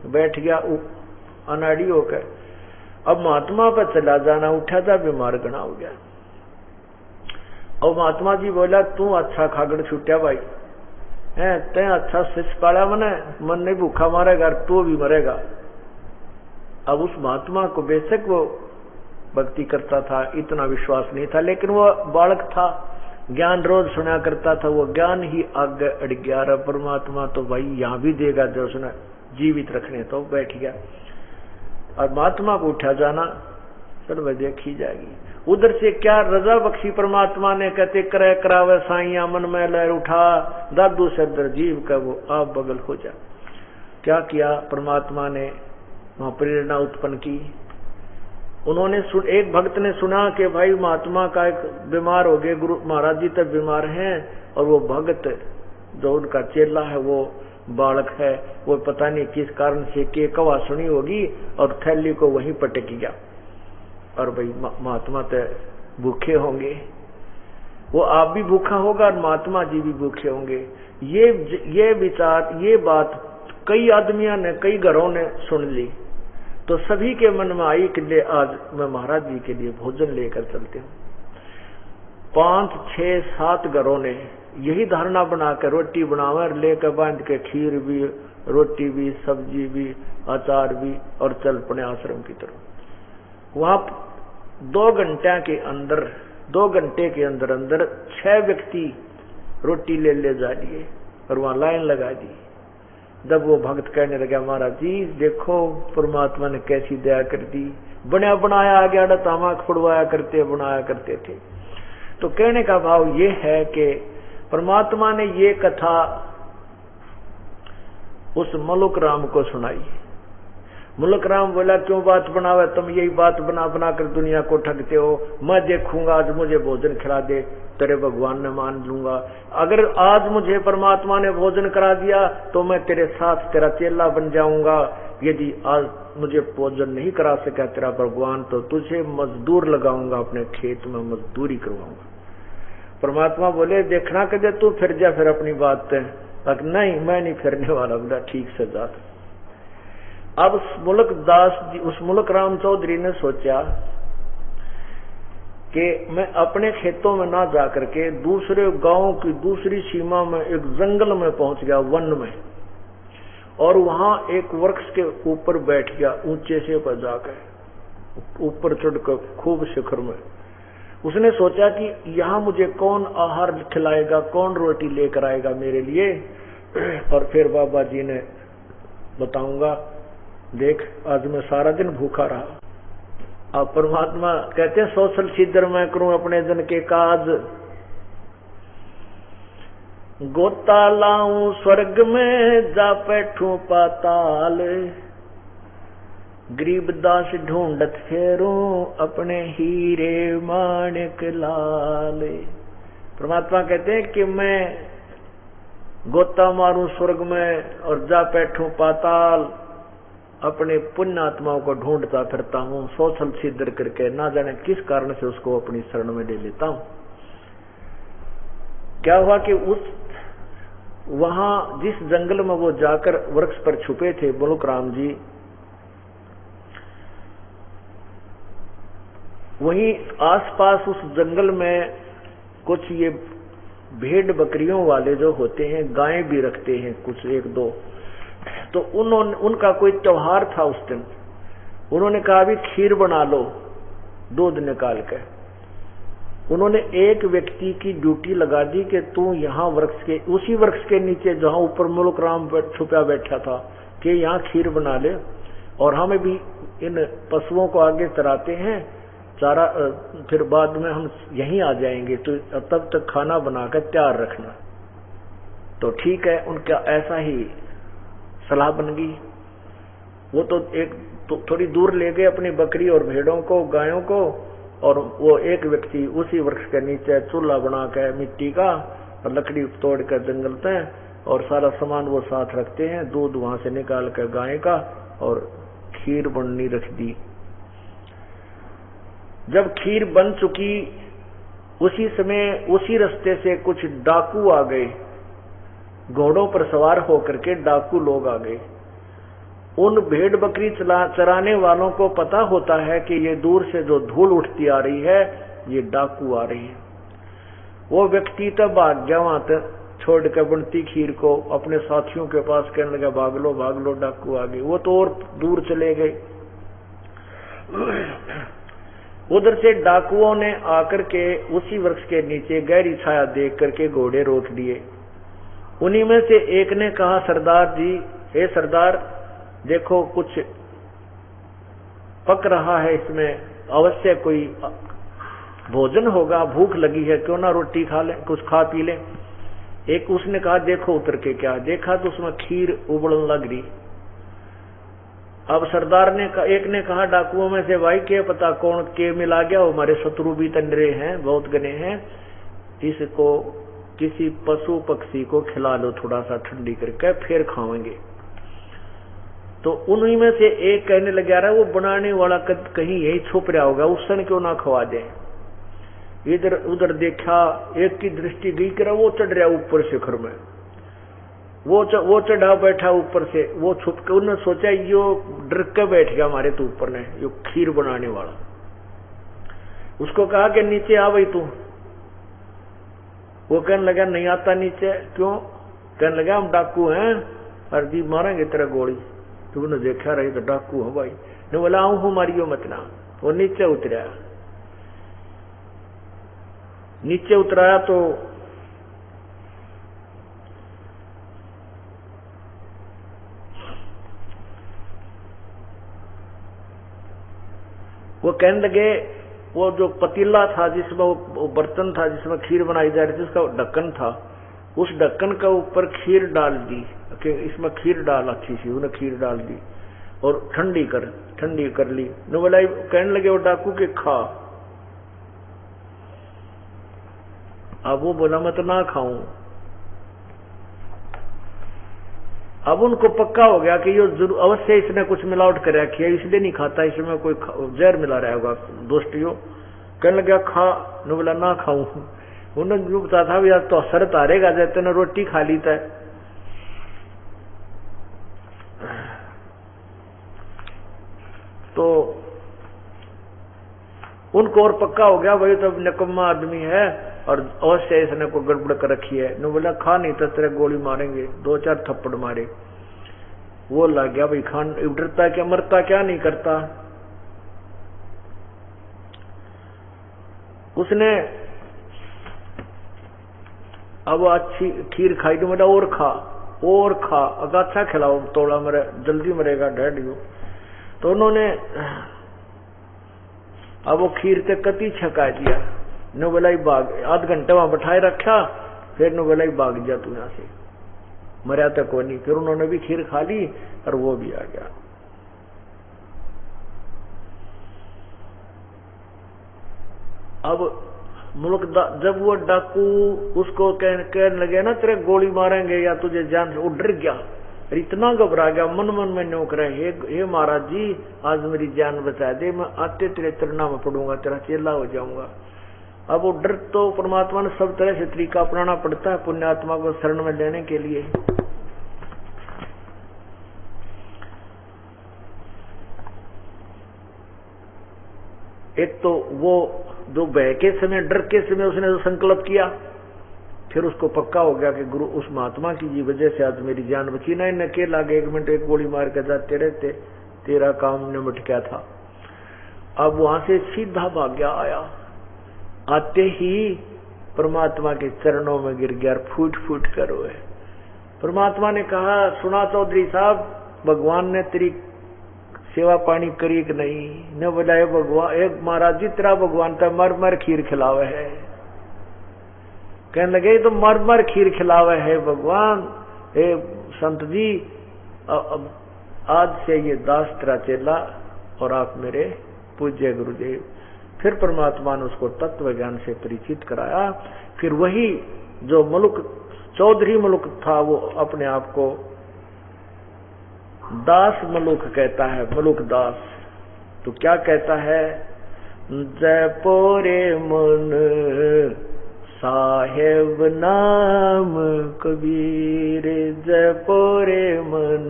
A: बैठ गया अनाड़ी होकर। अब महात्मा पर चला जाना, उठा जा बीमार गणा हो गया। और महात्मा जी बोला, तू अच्छा खागड़ छूटा भाई है, तै अच्छा शिष्य पाला, मन नहीं भूखा मारेगा, तू भी मरेगा। अब उस महात्मा को बेशक वो भक्ति करता था, इतना विश्वास नहीं था, लेकिन वो बालक था, ज्ञान रोज सुना करता था, वो ज्ञान ही आगे अड़ गया। परमात्मा तो भाई यहाँ भी देगा, जो उसने जीवित रखने तो बैठ गया। और महात्मा को उठा जाना, चलो वह देखी जाएगी। उधर से क्या रजा बख्शी परमात्मा ने, कहते करे करावे साइया मन में लहर उठा, दादू सरदर जीव का वो आप बगल हो जा। क्या किया परमात्मा ने, वहां प्रेरणा उत्पन्न की। उन्होंने एक भक्त ने सुना कि भाई महात्मा का एक बीमार हो गए, गुरु महाराज जी तक बीमार हैं, और वो भक्त जो उनका चेला है वो बालक है, वो पता नहीं किस कारण से के कवा सुनी होगी, और थैली को वहीं पटक गया। और भाई महात्मा तो भूखे होंगे, वो आप भी भूखा होगा और महात्मा जी भी भूखे होंगे। ये विचार, ये बात कई आदमियों ने, कई घरों ने सुन ली, तो सभी के मन में आई कि आज मैं महाराज जी के लिए भोजन लेकर चलते हूँ। 5, 6, 7 घरों ने यही धारणा बनाकर रोटी बनावर लेकर बांध के, खीर भी, रोटी भी, सब्जी भी, अचार भी, और चल पड़े आश्रम की तरफ। वहां 2 घंटे के अंदर अंदर 6 व्यक्ति रोटी ले जा लिए, और वहां लाइन लगा दी। जब वो भक्त कहने लगा, महाराज जी देखो परमात्मा ने कैसी दया कर दी, बना बनाया आ गया, तामाक फुड़वाया करते, बनाया करते थे। तो कहने का भाव ये है कि परमात्मा ने ये कथा उस मुल्क राम को सुनाई। मुल्क राम बोला, क्यों बात बनावे, तुम यही बात बना बना कर दुनिया को ठगते हो। मैं देखूंगा, आज मुझे भोजन खिला दे, तेरे भगवान ने मान लूंगा। अगर आज मुझे परमात्मा ने भोजन करा दिया तो मैं तेरे साथ तेरा चेला बन जाऊंगा। यदि आज मुझे भोजन नहीं करा सका तेरा भगवान, तो तुझे मजदूर लगाऊंगा, अपने खेत में मजदूरी करवाऊंगा। परमात्मा बोले, देखना कदे तू फिर जा फिर अपनी बात पे। नहीं, मैं नहीं फिरने वाला। बोला ठीक से जा। अब उस मुल्क राम चौधरी ने सोचा कि मैं अपने खेतों में ना जा करके दूसरे गांव की दूसरी सीमा में एक जंगल में पहुंच गया, वन में, और वहां एक वृक्ष के ऊपर बैठ गया, ऊंचे से पर जाकर, ऊपर चढ़कर खूब शिखर में। उसने सोचा कि यहाँ मुझे कौन आहार खिलाएगा, कौन रोटी लेकर आएगा मेरे लिए, और फिर बाबा जी ने बताऊंगा, देख आज मैं सारा दिन भूखा रहा। अब परमात्मा कहते हैं, सोशल छिद्र मैं करूं अपने जन के काज, गोता लाऊं स्वर्ग में जा बैठूं पाताल, गरीब दास ढूंढत फेरूं अपने हीरे माणिक लाल। परमात्मा कहते हैं कि मैं गोता मारूं स्वर्ग में और जा बैठूं पाताल, अपने पुण्यात्माओं को ढूंढता फिरता हूं, सोशल छिद्र करके, ना जाने किस कारण से उसको अपनी शरण में ले लेता हूं। क्या हुआ कि वहां जिस जंगल में वो जाकर वृक्ष पर छुपे थे मुल्क राम जी, वहीं आसपास उस जंगल में कुछ ये भेड़ बकरियों वाले जो होते हैं, गायें भी रखते हैं कुछ 1-2, तो उनका कोई त्योहार था उस दिन। उन्होंने कहा अभी खीर बना लो दूध निकाल कर। उन्होंने एक व्यक्ति की ड्यूटी लगा दी कि तू यहाँ उसी वृक्ष के नीचे जहाँ ऊपर मुल्क राम छुपा बैठा था, कि यहाँ खीर बना ले, और हमें भी इन पशुओं को आगे चराते हैं चारा, फिर बाद में हम यहीं आ जाएंगे, तो तब तक खाना बनाकर तैयार रखना। तो ठीक है, उनका ऐसा ही सलाह बन गई। वो तो थोड़ी दूर ले गए अपनी बकरी और भेड़ों को, गायों को, और वो एक व्यक्ति उसी वृक्ष के नीचे चूल्हा बना के मिट्टी का और लकड़ी तोड़ कर जंगल में, और सारा सामान वो साथ रखते हैं, दूध वहां से निकाल कर गाय का, और खीर बननी रख दी। जब खीर बन चुकी, उसी समय उसी रास्ते से कुछ डाकू आ गए, घोड़ों पर सवार होकर के डाकू लोग आ गए। उन भेड़ बकरी चराने वालों को पता होता है कि ये दूर से जो धूल उठती आ रही है ये डाकू आ रही है। वो व्यक्ति तब भाग गया वहां तक, छोड़ कर बनती खीर को अपने साथियों के पास, कहने लगा भाग लो डाकू आ गए। वो तो और दूर चले गए। उधर से डाकुओं ने आकर के उसी वृक्ष के नीचे गहरी छाया देख करके घोड़े रोक दिए। उन्हीं में से एक ने कहा, सरदार जी, हे सरदार, देखो कुछ पक रहा है, इसमें अवश्य कोई भोजन होगा, भूख लगी है, क्यों ना रोटी खा ले, कुछ खा पी ले। एक उसने कहा, देखो उतर के। क्या देखा तो उसमें खीर उबलने लग रही। अब सरदार ने एक ने कहा डाकुओं में से, भाई क्या पता कौन के मिला गया, हमारे शत्रु भी तंडरे हैं, बहुत गने हैं, इसको किसी पशु पक्षी को खिला लो थोड़ा सा ठंडी करके, फिर खाएंगे। तो उन्हीं में से एक कहने लगा, रहा वो बनाने वाला कहीं यही छुप रहा होगा, उसन क्यों ना खवा दे। इधर उधर देखा, एक की दृष्टि गई कर वो चढ़ रहा ऊपर शिखर में, वो चढ़ा बैठा ऊपर से, वो छुप के, उन्होंने सोचा यो डर के बैठ गया हमारे तो ऊपर ने, यो खीर बनाने वाला। उसको कहा कि नीचे आ भाई तू। वो कहने लगा नहीं आता नीचे। क्यों? कहने लगा हम डाकू हैं, अर्जी मारेंगे तेरा गोली। तुमने देखा रही तो डाकू हो भाई। ने बोला आऊं हूं, मारियो मत ना। वो नीचे उतरा। नीचे उतराया तो वो कहने लगे, वो जो पतीला था जिसमें वो बर्तन था जिसमें खीर बनाई जा रही थी, उसका ढक्कन था, उस ढक्कन के ऊपर खीर डाल दी कि इसमें खीर डाल, अच्छी सी उन्हें खीर डाल दी और ठंडी कर ली। न बोला, कहने लगे वो डाकू के खा। अब वो बोला मैं तो ना खाऊं। अब उनको पक्का हो गया कि ये जरूर अवश्य इसने कुछ मिलावट कर रखी है, इसलिए नहीं खाता, इसमें कोई जहर मिला रहा होगा दोस्तियों। कहने लगा खा। न बोला ना खाऊं। उन्होंने जो बताया था यार तो शरत हारेगा, जैसे ने रोटी खा ली था। तो उनको और पक्का हो गया वही तो निकम्मा आदमी है और अवश्य इसने को गड़बड़ कर रखी है। न बोला खा नहीं तो तेरे गोली मारेंगे। 2-4 थप्पड़ मारे। वो लग गया भाई खान, डरता क्या मरता क्या नहीं करता। उसने अब अच्छी खीर खाई तो बोला और खा, अगाछा खिलाओ, तोड़ा मरे, जल्दी मरेगा डैडियो। तो उन्होंने अब वो खीर के कति छका दिया। न बोला भाग, आध घंटे वहां बैठाए रखा, फिर न बोला भाग जा तू यहां से, मरा तक को नहीं। फिर उन्होंने भी खीर खा ली और वो भी आ गया। अब मुल्क जब वो डाकू उसको कहने लगे ना तेरे गोली मारेंगे या तुझे जान, वो डर गया, इतना घबरा गया, मन में नोक रहे, हे महाराज जी आज मेरी जान बचा दे, मैं आते तेरे चरणा में पड़ूंगा, तेरा चेला हो जाऊंगा। अब वो डर तो परमात्मा ने सब तरह से तरीका अपनाना पड़ता है पुण्यात्मा को शरण में लेने के लिए। एक तो वो जो भय के समय, डर के समय उसने जो संकल्प किया, फिर उसको पक्का हो गया कि गुरु उस महात्मा की वजह से आज मेरी जान बची ना, इन्हें के लागे 1 मिनट एक गोली मार के जाते रहते, तेरा काम निमट गया था। अब वहां से सीधा भाग गया, आया, आते ही परमात्मा के चरणों में गिर गया, फूट फूट कर रोए। परमात्मा ने कहा, सुना चौधरी साहब, भगवान ने तेरी सेवा पानी करी कि नहीं? न बोला भगवान, एक महाराज जी तेरा भगवान तो मर मर खीर खिलावे है। कहने लगे तो मर मर खीर खिलावे है भगवान। हे संत जी, आज से ये दास तेरा चेला और आप मेरे पूज्य गुरुदेव। फिर परमात्मा ने उसको तत्व ज्ञान से परिचित कराया। फिर वही जो मुल्क चौधरी मुल्क था वो अपने आप को दास मलुक कहता है, मलुक दास। तो क्या कहता है? जपोरे मन साहेब नाम कबीर, जपोरे मन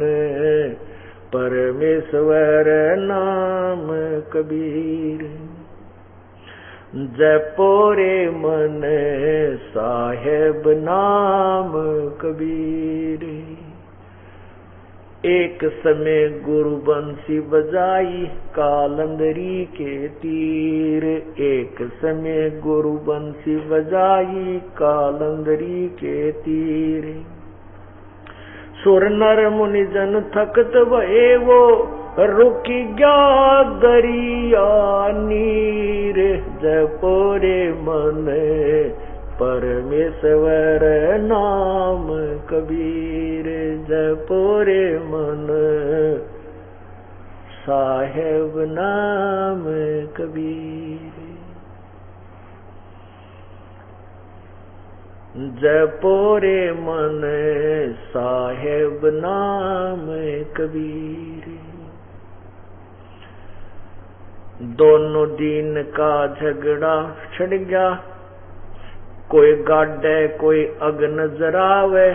A: परमेश्वर नाम कबीर। जपोरे मन साहेब नाम कबीर। एक समय गुरु बंसी बजाई कालंदरी के तीर। एक समय गुरु बंसी बजाई कालंदरी के तीर। सुर नर मुनि जन थकत भये वो रुकी गया दरिया नीर। जपोरे मन परमेश्वर नाम कबीर। जपोरे मन साहेब नाम कबीर। जपोरे मन साहेब नाम कबीर। दोनों दिन का झगड़ा छिड़ गया। कोई गाड़े कोई अग्न जरावे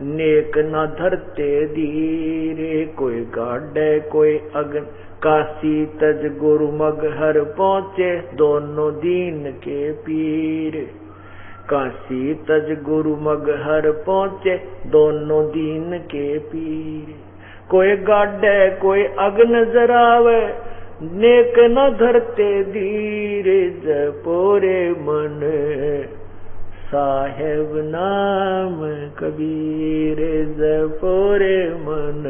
A: नेक न धरते धीरे। कोई गाड़े कोई अग्न काशी तज गुरु मगहर पहुंचे दोनों दीन के पीर। काशी तज गुरु मगहर पहुंचे दोनों दीन के पीर। कोई गाड़े कोई अग्न जरावे नेक न धरते धीरे। जपोरे मन साहेब नाम कबीर। जपोरे मन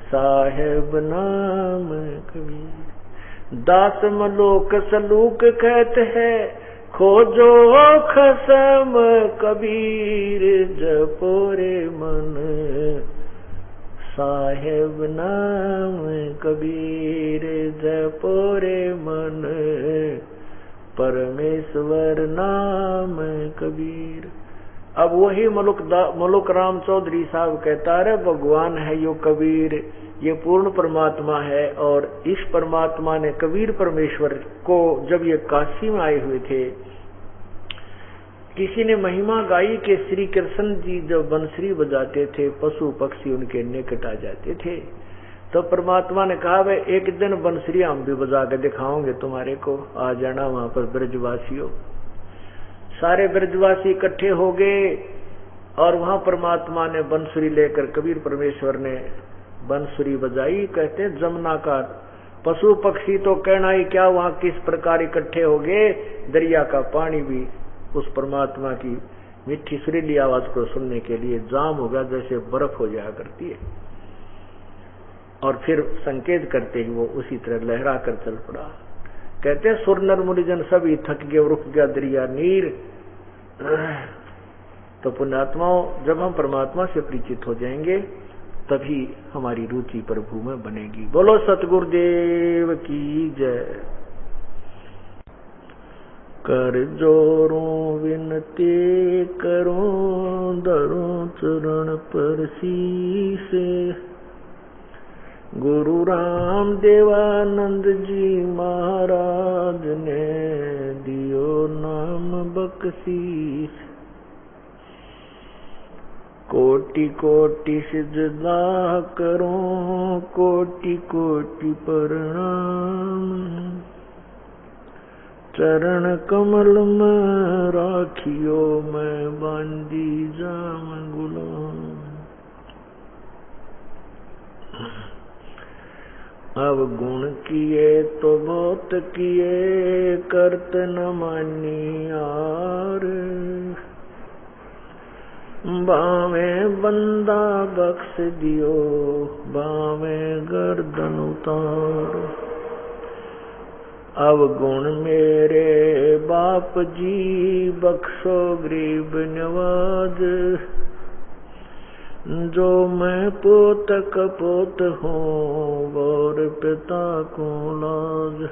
A: साहेब नाम कबीर। दास मलोक सलूक कहते हैं खोजो खसम कबीर। जपोरे मन साहेब नाम कबीर। जपोरे मन परमेश्वर नाम कबीर। अब वही मलुक राम चौधरी साहब कहता है भगवान है यो कबीर, ये पूर्ण परमात्मा है। और इस परमात्मा ने कबीर परमेश्वर को जब ये काशी में आए हुए थे, किसी ने महिमा गाई के श्री कृष्ण जी जब बंसुरी बजाते थे पशु पक्षी उनके निकट आ जाते थे। तो परमात्मा ने कहा भाई एक दिन बंसुरी हम भी बजा के दिखाओगे तुम्हारे को, आ जाना वहां पर ब्रजवासियों। सारे ब्रजवासी इकट्ठे हो गए और वहां परमात्मा ने बंसुरी लेकर कबीर परमेश्वर ने बंसुरी बजाई। कहते जमुना का पशु पक्षी तो कहना ही क्या, वहां किस प्रकार इकट्ठे हो गए। दरिया का पानी भी उस परमात्मा की मीठी सुरीली आवाज को सुनने के लिए जाम हो गया, जैसे बर्फ हो जाया करती है। और फिर संकेत करते ही वो उसी तरह लहरा कर चल पड़ा। कहते हैं सुर नर मुनिजन सभी थक गए, रुक गया दरिया नीर। तो पुण्यात्माओं, जब हम परमात्मा से परिचित हो जाएंगे तभी हमारी रुचि प्रभु में बनेगी। बोलो सतगुरुदेव की जय। कर जोरों विनती करूं धरूं चरण पर शीसे। गुरु राम देवानंद जी महाराज ने दियो नाम बख्शीश। कोटि कोटि सिजदा करूं कोटि कोटि प्रणाम। चरण कमल में राखियो मैं बांधी जाम गुलाम। अब गुण किए तो बहुत किए करत न मानी यार। बावे बंदा बख्श दियो बावे गर्दन उतार। अब गुण मेरे बाप जी बख्शो गरीब नवाज। जो मैं पोत कपोत हूँ और पिता को लाज।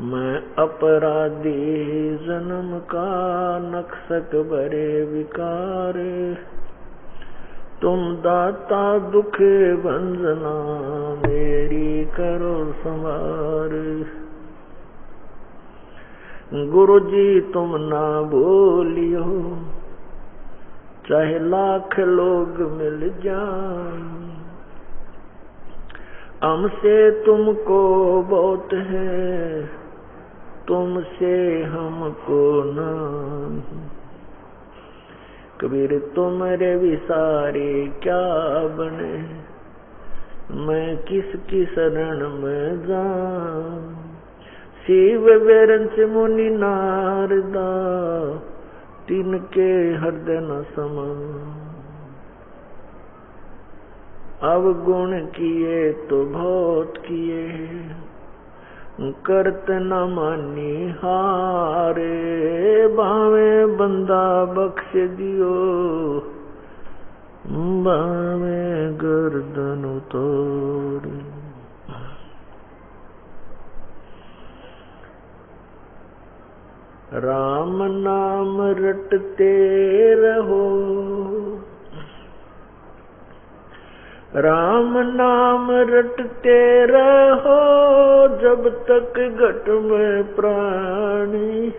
A: मैं अपराधी जन्म का नक्सक भरे विकार। तुम दाता दुख भंजना मेरी करो संवार। गुरु जी तुम ना भूलियो चाहे लाख लोग मिल जाएं। हमसे तुमको बहुत है, तुमसे हमको नहीं। कबीर तुम्हारे विसारे क्या बने, मैं किसकी शरण में जाऊं। शिव विरंच मुनि नारदा, तिनके हृदय न समा। अवगुण किए तो बहुत किए, करत न मानी हारे। बावे बंदा बख्श दियो, बावे गर्दन तोड़। राम नाम रटते रहो, राम नाम रटते रहो, जब तक घट में प्राणी।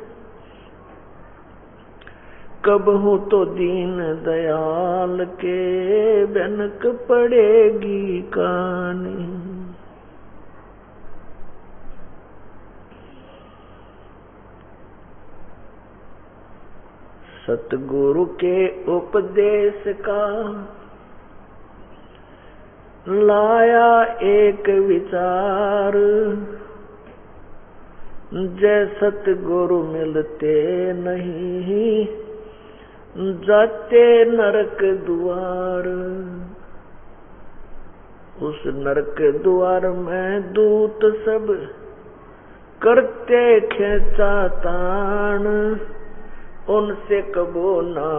A: कब हो तो दीन दयाल के, भनक पड़ेगी कहानी। सतगुरु के उपदेश का लाया एक विचार, जय सतगुरु मिलते नहीं, जाते नरक द्वार। उस नरक द्वार में दूत सब करते खेचा तान, उनसे कबो ना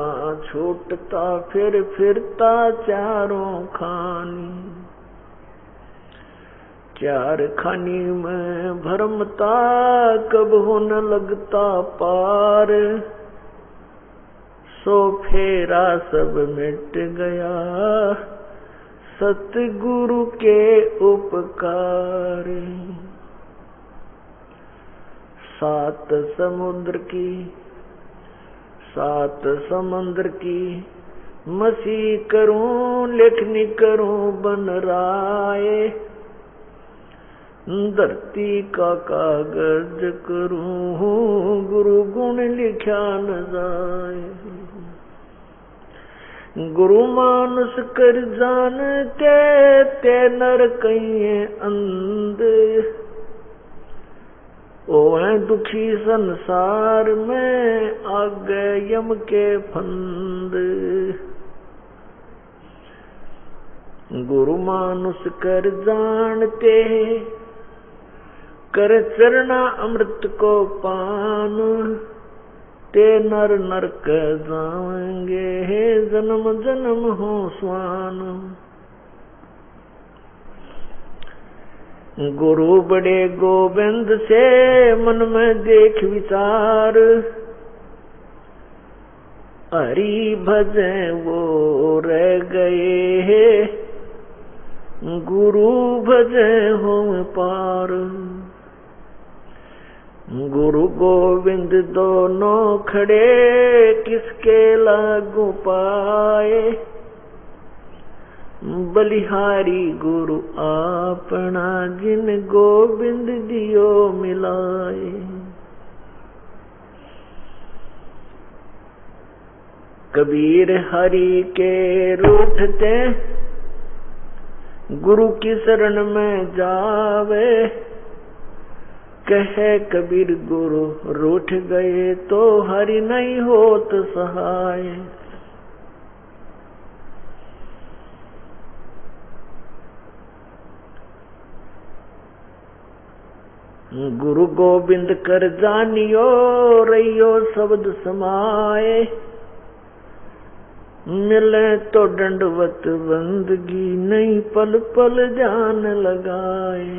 A: छूटता फिर फिरता चारों खानी। चार खानी में भरमता कब हो न लगता पार, सो फेरा सब मिट गया सतगुरु के उपकार। सात समुद्र की मसी करूं, लेखनी करूं बन राय। धरती का कागज करूं, गुरु गुण लिखा न जाए। गुरु मानुष कर जानते, ते नर कहिए अंध। ओ है दुखी संसार में, आगे यम के फंद। गुरु मानुष कर जानते, कर चरना अमृत को पान। ते नर नरक जाएंगे, जन्म जन्म हो स्वान। गुरु बड़े गोविंद से मन में देख विचार। हरि भजे वो रह गए, गुरु भजे हो पार। गुरु गोविंद दोनों खड़े, किसके लागू पाए। बलिहारी गुरु आपना, जिन गोविंद दियो मिलाए। कबीर हरि के रूठते, गुरु की शरण में जावे। कहे कबीर गुरु रूठ गए, तो हरि नहीं होत सहाय। गुरु गोविंद कर जानियो, रहियो शब्द समाए। मिले तो दंडवत बंदगी, नहीं पल पल ध्यान लगाए।